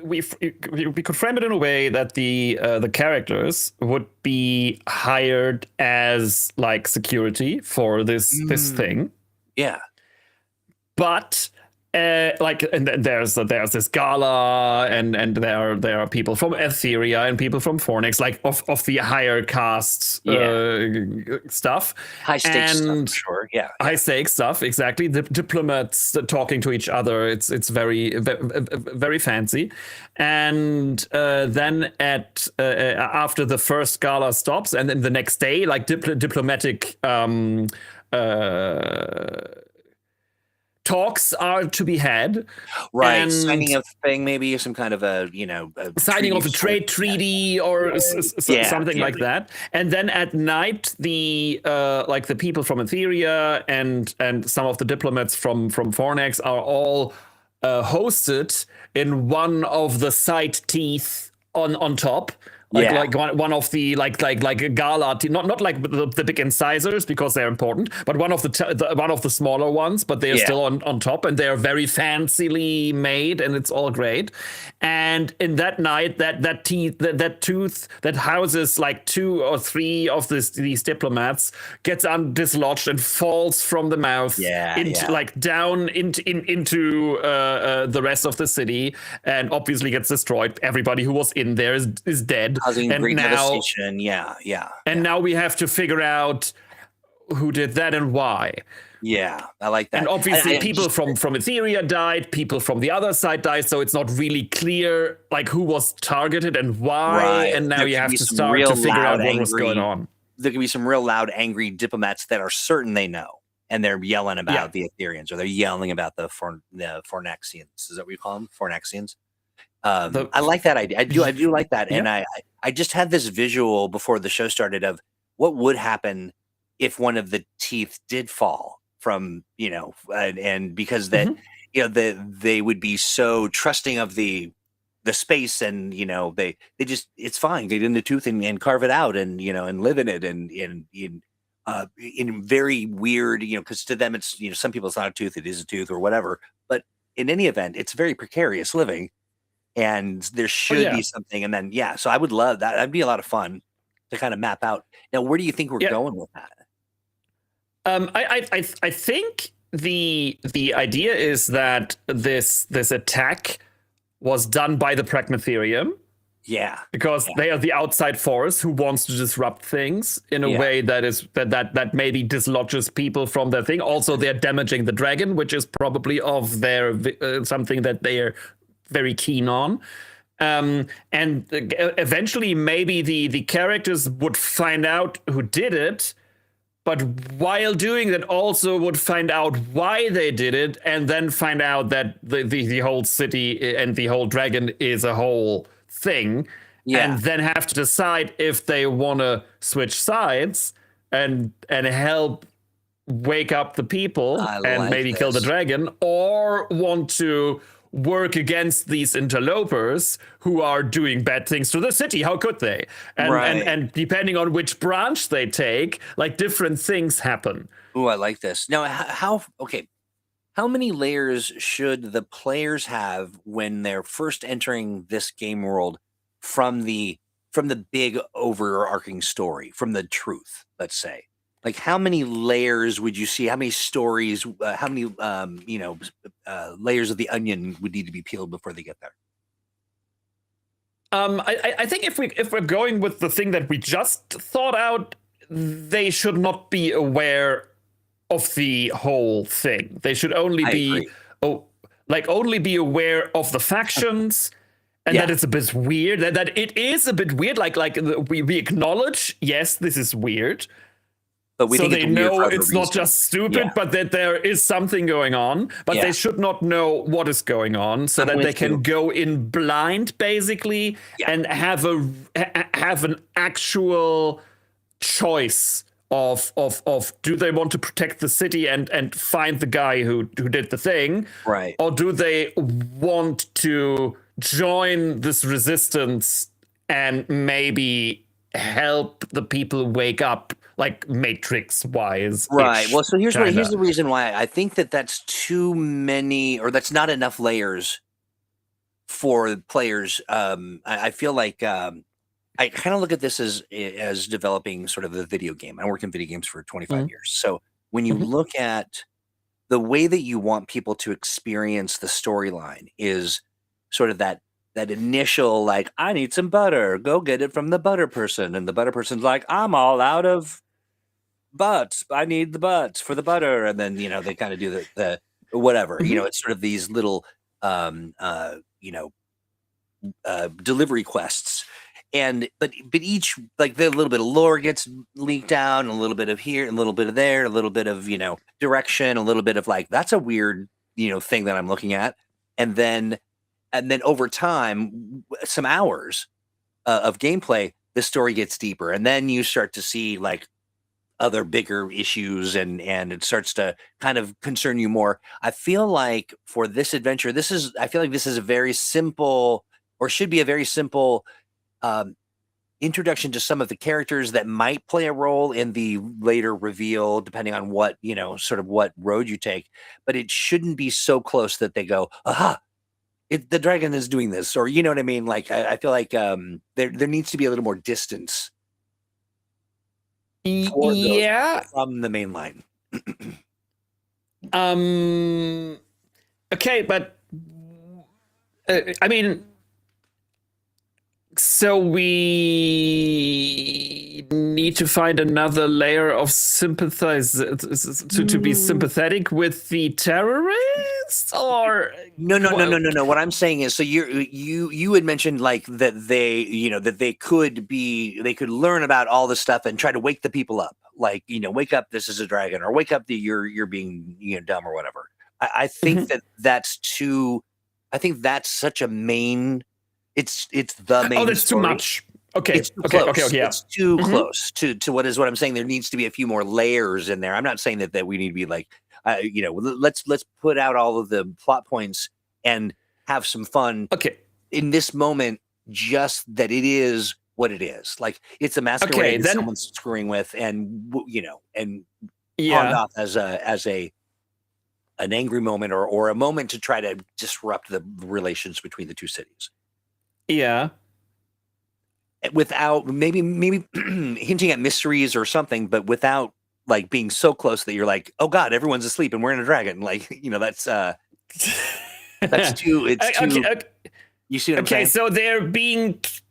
we could frame it in a way that the characters would be hired as like security for this Mm, thing, yeah, but like and there's this gala, and there are people from Etheria and people from Fornax, like of the higher caste yeah, stuff, high stakes stuff for and sure. Yeah, high yeah, stakes stuff, exactly. The diplomats talking to each other. It's very fancy, and then after the first gala stops, and then the next day, like diplomatic talks are to be had, right. Signing and a thing, maybe some kind of a a signing treaty of of a sorts. trade Yeah, treaty or yeah, something yeah, like that. And then at night, the like the people from Etheria and some of the diplomats from Fornax are all hosted in one of the side teeth on top. yeah, Like one of the like a gala not like the big incisors, because they're important, but one of one of the smaller ones, but they're yeah, still on top, and they're very fancily made, and it's all great. And in that night, that tooth that houses like two or three of these diplomats gets dislodged and falls from the mouth yeah, into yeah. like down into the rest of the city, and obviously gets destroyed. Everybody who was in there is dead, Causing and great now devastation. Yeah, yeah, and yeah, now we have to figure out who did that and why. yeah. I like And that. obviously, I people just from Etheria died, people from the other side died, so it's not really clear like who was targeted and why. right. And now There you could have be to some start to real figure loud, out what was going angry. on. There could be some real loud, angry diplomats that are certain they know, and they're yelling Yeah. about the Ethereans, or they're yelling about the Fornaxians. Is that what you call them? Fornaxians. The I like that idea. I do like that, and yeah. I just had this visual before the show started of what would happen if one of the teeth did fall from and because that Mm-hmm. they would be so trusting of the space, and they just it's fine, get in the tooth and carve it out, and and live in it, and in very weird, because to them it's some people it's not a tooth, it is a tooth or whatever, but in any event it's very precarious living, and there Oh should yeah. be something. And then yeah, so I would love that. That'd be a lot of fun to kind of map out. Now, where do you think we're Yeah. going with that? I think the idea is that this attack was done by the Pragmatherium, Yeah, because yeah, they are the outside force who wants to disrupt things in a yeah, way that maybe dislodges people from their thing. Also, they're damaging the dragon, which is probably of their something that they are very keen on. And eventually, maybe the characters would find out who did it, but while doing that also would find out why they did it, and then find out that the whole city and the whole dragon is a whole thing, yeah. and then have to decide if they want to switch sides and help wake up the people I and like maybe kill the this. dragon, or want to work against these interlopers who are doing bad things to the city. How could they? Right. And depending on which branch they take, like different things happen. Ooh, I like this. Now, how okay? How many layers should the players have when they're first entering this game world from the big overarching story, from the truth, let's say? Like, how many layers would you see? How many stories? How many layers of the onion would need to be peeled before they get there? I think if we're going with the thing that we just thought out, they should not be aware of the whole thing. They should only I be agree. only be aware of the factions and Yeah, that it's a bit weird. That it is a bit weird. We acknowledge, yes, this is weird. but we So think it's they weird for know other it's not reasons. just stupid, Yeah, but that there is something going on. But yeah. they should not know what is going on, so I'm that they with you. can go in blind, basically, Yeah. and have an actual choice of do they want to protect the city and find the guy who did the thing, Right. or do they want to join this resistance and maybe help the people wake up, like Matrix wise? Right. Well, so here's Kinda. the reason why I think that that's too many, or that's not enough layers for players. I feel like I kind of look at this as developing sort of a video game. I worked in video games for 25 Mhm. years. So when you Mhm. look at the way that you want people to experience the storyline is sort of that initial, like, I need some butter, go get it from the butter person, and the butter person's like, I'm all out of butts, I need the butts for the butter, and then they kind of do the whatever. Mhm. It's sort of these little um uh you know delivery quests. And but each, like, the little bit of lore gets leaked out, and a little bit of here, and a little bit of there, a little bit of direction, a little bit of, like, that's a weird thing that I'm looking at. And then over time, some hours of gameplay, the story gets deeper, and then you start to see, like, other bigger issues, and it starts to kind of concern you more. I feel like for this adventure, I feel like this is a very simple, or should be a very simple, um, introduction to some of the characters that might play a role in the later reveal, depending on what, sort of what road you take. But it shouldn't be so close that they go, aha, the dragon is doing this, or you know what I mean? Like, I feel like there needs to be a little more distance for those Yeah. from the main line. Okay, but I mean, so we need to find another layer of sympathize to be sympathetic with the terrorists, or No. What I'm saying is, so you had mentioned, like, that they could learn about all this stuff and try to wake the people up, like, wake up, this is a dragon, or wake up, you're being dumb, or whatever. I think Mhm. that that's too. I think that's such a main. It's the Oh, main that's too story. much. Okay, It's too okay, okay, close. okay, yeah. It's too Mhm. close to what I'm saying. There needs to be a few more layers in there. I'm not saying that we need to be like, let's put out all of the plot points and have some fun Okay, in this moment. Just that it is what it is. Like, it's a okay, masquerade that then someone's screwing with, and pawned yeah, off as an angry moment, or a moment to try to disrupt the relations between the two cities. yeah. Without maybe hinting at mysteries or something, but without, like, being so close that you're like, oh god, everyone's asleep and we're in a dragon. Like, that's too. It's Okay, too. okay. You see what I'm Okay, saying? so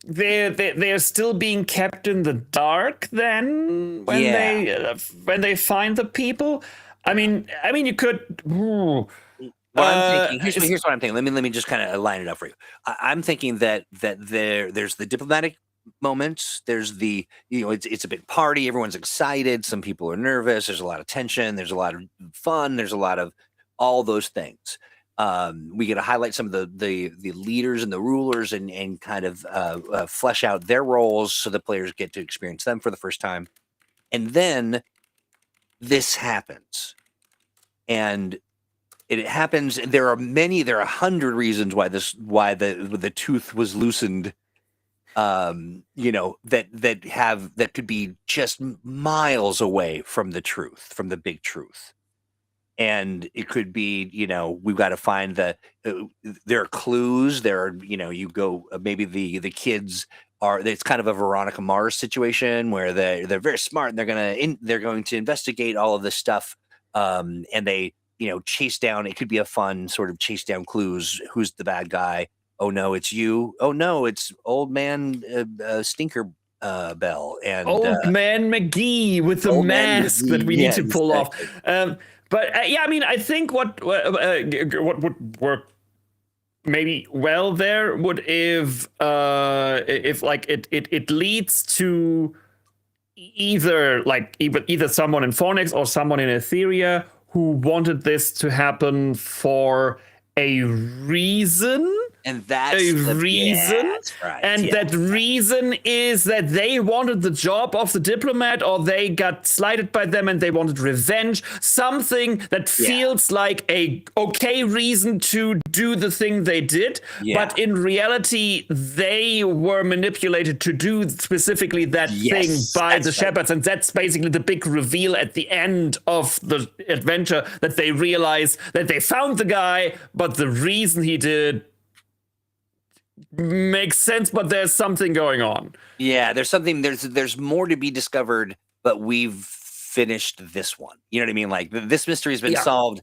they're still being kept in the dark then Yeah. when they find the people. I mean you could. Ooh, What I'm thinking, it's, here's what I'm thinking. Let me just kind of line it up for you. I'm thinking that there's the diplomatic moments. There's the, it's a big party. Everyone's excited. Some people are nervous. There's a lot of tension. There's a lot of fun. There's a lot of all those things. We get to highlight some of the leaders and the rulers, and kind of flesh out their roles, so the players get to experience them for the first time. And then this happens, and it happens. There are 100 reasons why the tooth was loosened. That could be just miles away from the truth, from the big truth. and it could be, we've got to find there are clues. There are, you go, maybe the kids it's kind of a Veronica Mars situation where they're very smart and they're going to investigate all of this stuff, and they chase down. It could be a fun sort of chase down clues. Who's the bad guy? Oh no, it's you. Oh no, it's old man Stinker Bell and Old Man McGee with the Old Man mask that McGee. we Yeah, need to pull exactly. off. But yeah, I mean, I think what would work maybe well there would if like it leads to either someone in Fornax or someone in Etheria who wanted this to happen for a reason. And that's right. And that reason is that they wanted the job of the diplomat, or they got slighted by them and they wanted revenge. Something that feels like a okay reason to do the thing they did, but in reality they were manipulated to do specifically that thing by the shepherds. And that's basically the big reveal at the end of the adventure, that they realize that they found the guy, but the reason he did makes sense, but there's something going on. Yeah, there's more to be discovered, but we've finished this one. You know what I mean? Like this mystery has been solved,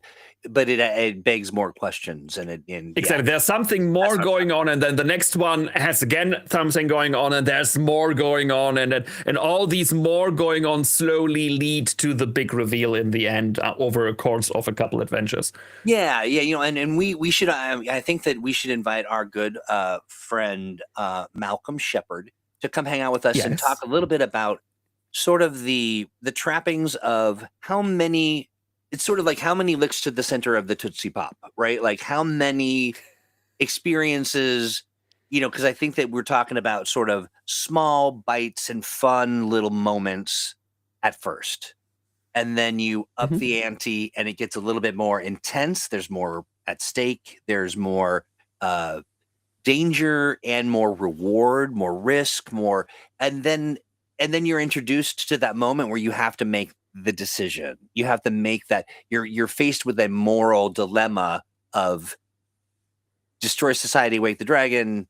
but it begs more questions. Exactly. There's something more going on, and then the next one has again something going on, and there's more going on, and all these more going on slowly lead to the big reveal in the end over a course of a couple adventures. Yeah, and we should. I think that we should invite our good friend Malcolm Shepard to come hang out with us and talk a little bit about sort of the trappings of how many. It's sort of like how many licks to the center of the Tootsie Pop, right? Like how many experiences, because I think that we're talking about sort of small bites and fun little moments at first. And then you up the ante and it gets a little bit more intense. There's more at stake. There's more danger and more reward, more risk, more. And then you're introduced to that moment where you have to make the decision. You have to make that. You're faced with a moral dilemma of destroy society, wake the dragon,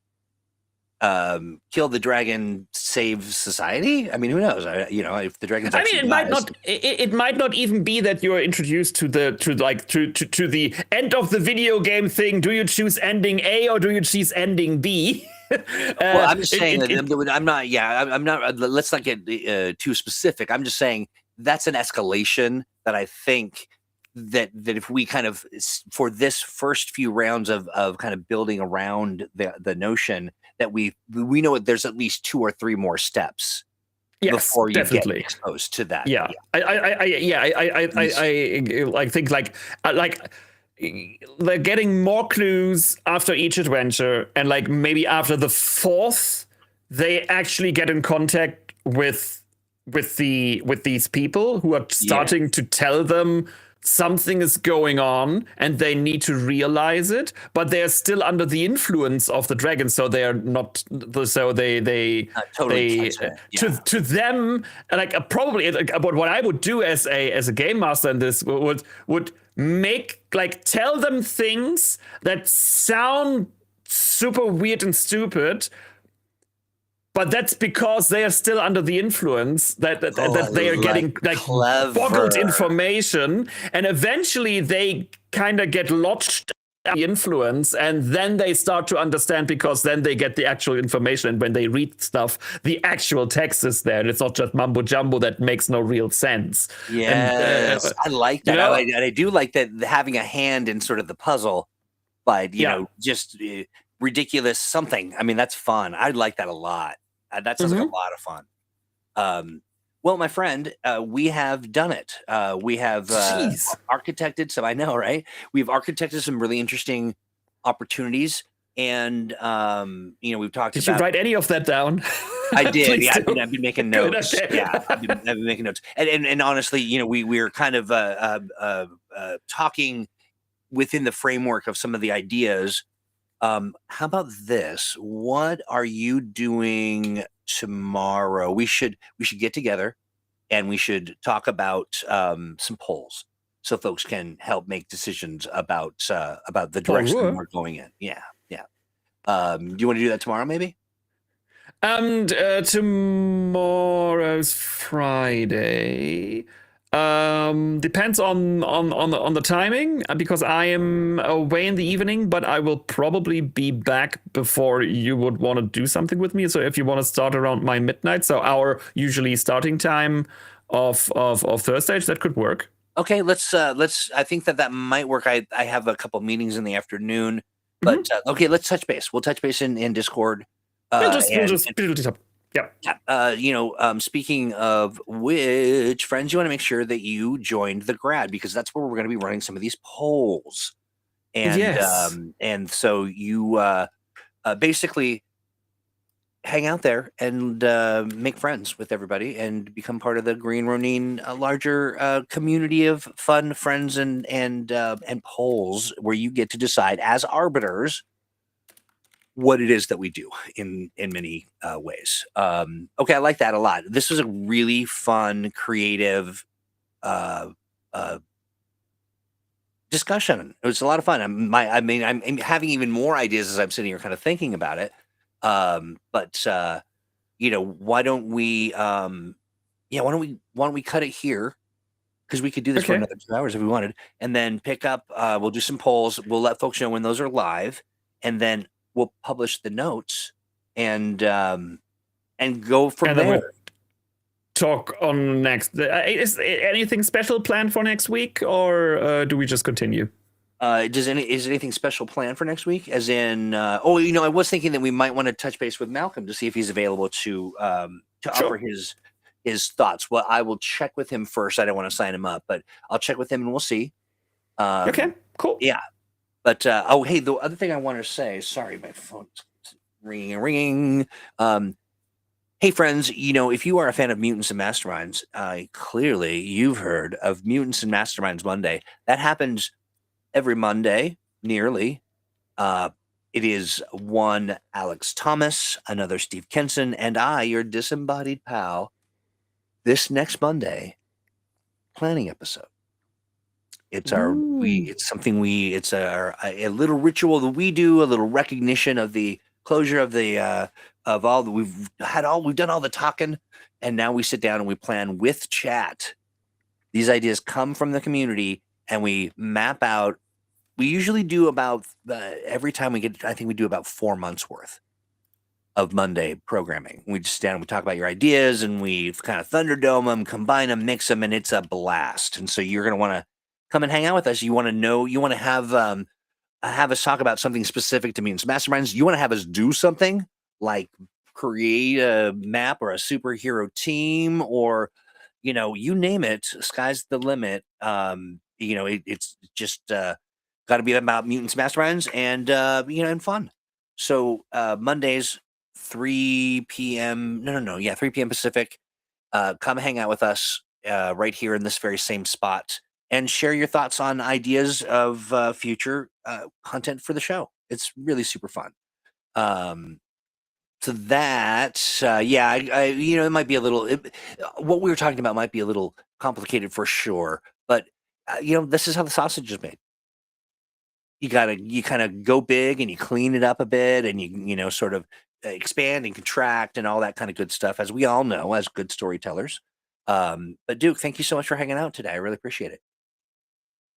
kill the dragon, save society. I mean, who knows? If the dragon's actually it might not even be that you're introduced to the end of the video game thing. Do you choose ending A or do you choose ending B? Well, I'm just saying I'm not. Yeah, I'm not. Let's not get too specific. I'm just saying that's an escalation that I think that if we kind of, for this first few rounds of kind of building around the notion that we know there's at least 2 or 3 more steps before you get exposed to that. Yeah. I think like they're getting more clues after each adventure, and like maybe after the 4th, they actually get in contact with these people who are starting to tell them something is going on and they need to realize it, but they're still under the influence of the dragon, so they are not. So they totally to them, like probably what I would do as a game master in this would make, like, tell them things that sound super weird and stupid. But that's because they are still under the influence that they are getting like boggled information, and eventually they kind of get lodged in the influence, and then they start to understand, because then they get the actual information, and when they read stuff, the actual text is there, and it's not just mumbo jumbo that makes no real sense. Yes, I like that. I do like that, having a hand in sort of the puzzle, but just ridiculous something. I mean, that's fun. I like that a lot. That sounds like a lot of fun. Well, my friend, we have done it. We have architected some. I know, right? We've architected some really interesting opportunities, and we've talked. Did you write any of that down? I did. Yeah, I've been making notes. Good, okay. Yeah, I've been making notes. And honestly, we're kind of talking within the framework of some of the ideas. How about this? What are you doing tomorrow? We should get together and we should talk about some polls. so folks can help make decisions about the direction Sure. we're going in. Yeah. Do you want to do that tomorrow, maybe? And tomorrow's Friday. Depends on the timing because I am away in the evening, but I will probably be back before you would want to do something with me. So if you want to start around my midnight, so our usually starting time of Thursday, that could work. Okay, let's. I think that might work. I have a couple meetings in the afternoon, but okay, let's touch base. We'll touch base in Discord. We'll just build it up. Yeah. Speaking of which, friends, you want to make sure that you joined the grad because that's where we're going to be running some of these polls. And Yes. And so you basically hang out there and make friends with everybody and become part of the Green Ronin larger community of fun friends and polls where you get to decide as arbiters what it is that we do in many ways. Okay, I like that a lot. This was a really fun, creative discussion. It was a lot of fun. I'm having even more ideas as I'm sitting here kind of thinking about it. But why don't we why don't we cut it here? Because we could do this for another 2 hours if we wanted, and then pick up. We'll do some polls. We'll let folks know when those are live, and then we'll publish the notes and go from there. We'll talk on next. Is anything special planned for next week, or do we just continue? Is anything special planned for next week? As in, I was thinking that we might want to touch base with Malcolm to see if he's available to offer his thoughts. Well, I will check with him first. I don't want to sign him up, but I'll check with him and we'll see. Okay, cool. Yeah. But hey, the other thing I want to say, sorry, my phone's ringing. Hey, friends, if you are a fan of Mutants and Masterminds, clearly you've heard of Mutants and Masterminds Monday. That happens every Monday, nearly. It is one Alex Thomas, another Steve Kenson, and I, your disembodied pal, this next Monday, planning episode. It's a little ritual that we do, a little recognition of the closure of the of all that we've done all the talking, and now we sit down and we plan with chat. These ideas come from the community, and we map out. We usually do about every time we get. I think we do about 4 months worth of Monday programming. We just stand and we talk about your ideas, and we kind of thunderdome them, combine them, mix them, and it's a blast. And so you're going to want to come and hang out with us. You want to know, you want to have us talk about something specific to Mutants Masterminds. You want to have us do something like create a map or a superhero team or, you name it, sky's the limit. It's just got to be about Mutants Masterminds and, and fun. So Mondays, 3 p.m. No. Yeah, 3 p.m. Pacific. Come hang out with us right here in this very same spot. And share your thoughts on ideas of future content for the show. It's really super fun. So that, it might be a little. What we were talking about might be a little complicated for sure, but this is how the sausage is made. You kind of go big and you clean it up a bit, and you sort of expand and contract and all that kind of good stuff, as we all know as good storytellers. But Duke, thank you so much for hanging out today. I really appreciate it.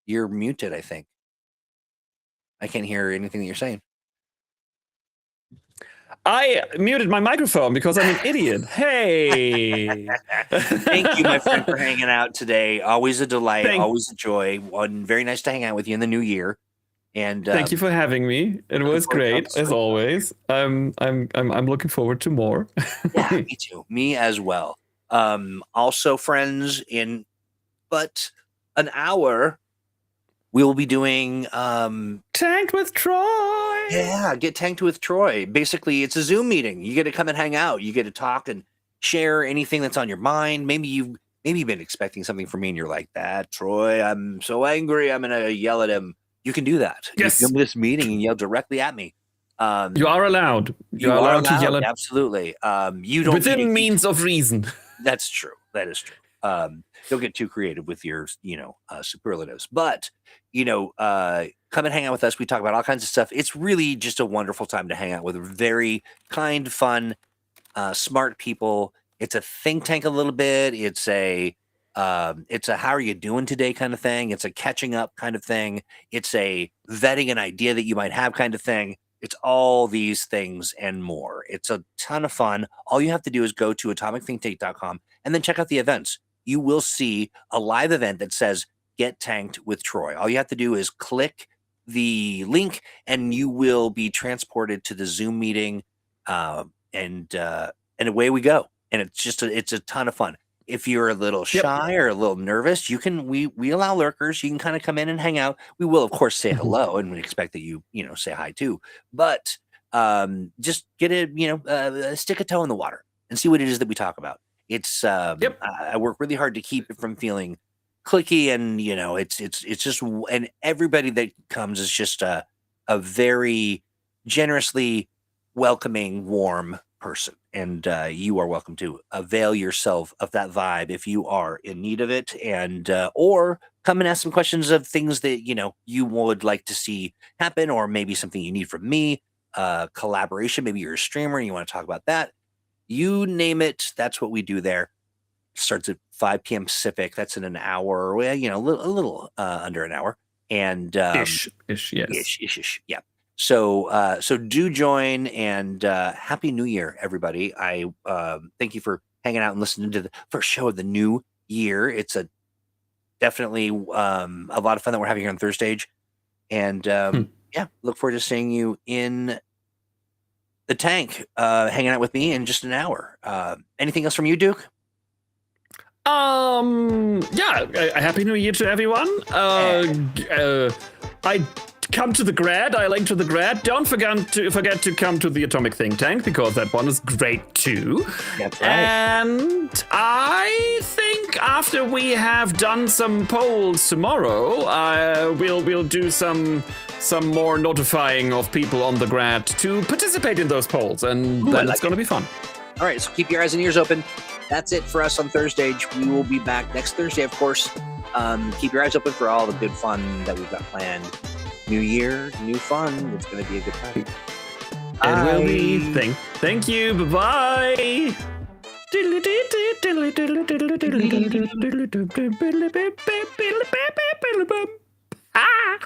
You're muted, I think. I can't hear anything that you're saying. I muted my microphone because I'm an idiot. Hey. Thank you, my friend, for hanging out today. Always a delight, always a joy. Very nice to hang out with you in the new year. And thank you for having me. It was great as always. I'm looking forward to more. Yeah, me too. Me as well. Also, friends, in but an hour, we will be doing Tanked with Troy. Yeah, get tanked with Troy. Basically, it's a Zoom meeting. You get to come and hang out. You get to talk and share anything that's on your mind. Maybe you've been expecting something from me and you're like, that Troy, I'm so angry, I'm gonna yell at him. You can do that. Yes. You come to this meeting and yell directly at me. You are allowed. You are allowed to yell at. Absolutely. You don't within means of reason. That's true. That is true. Don't get too creative with your, superlatives. But, come and hang out with us. We talk about all kinds of stuff. It's really just a wonderful time to hang out with very kind, fun, smart people. It's a think tank a little bit. It's a how are you doing today kind of thing. It's a catching up kind of thing. It's a vetting an idea that you might have kind of thing. It's all these things and more. It's a ton of fun. All you have to do is go to atomicthinktank.com and then check out the events. You will see a live event that says Get Tanked with Troy. All you have to do is click the link and you will be transported to the Zoom meeting, and away we go. And it's a ton of fun. If you're a little shy or a little nervous, we allow lurkers. You can kind of come in and hang out. We will, of course, say hello, and we expect that you say hi too. But just get stick a toe in the water and see what it is that we talk about. It's I work really hard to keep it from feeling clicky, and it's just, and everybody that comes is just a very generously welcoming, warm person, and you are welcome to avail yourself of that vibe if you are in need of it, and or come and ask some questions of things that you would like to see happen, or maybe something you need from me, collaboration. Maybe you're a streamer and you want to talk about that. You name it, that's what we do there. Starts at 5 p.m. Pacific. That's in an hour. Well, a little under an hour, and Ish, yes. Ish, yeah. So do join, and Happy New Year, everybody. I thank you for hanging out and listening to the first show of the new year. It's definitely a lot of fun that we're having here on Thursday, and look forward to seeing you in the tank, hanging out with me in just an hour. Anything else from you, Duke? Happy New Year to everyone. I come to the grad. I link to the grad. Don't forget to come to the Atomic Think Tank, because that one is great too. That's right. And I think after we have done some polls tomorrow, we'll do some more notifying of people on the grad to participate in those polls, and then it's going to be fun. All right, so keep your eyes and ears open. That's it for us on Thursday. We will be back next Thursday, of course. Keep your eyes open for all the good fun that we've got planned. New year, new fun. It's going to be a good time. It will be. Thank you. Bye-bye. Ah!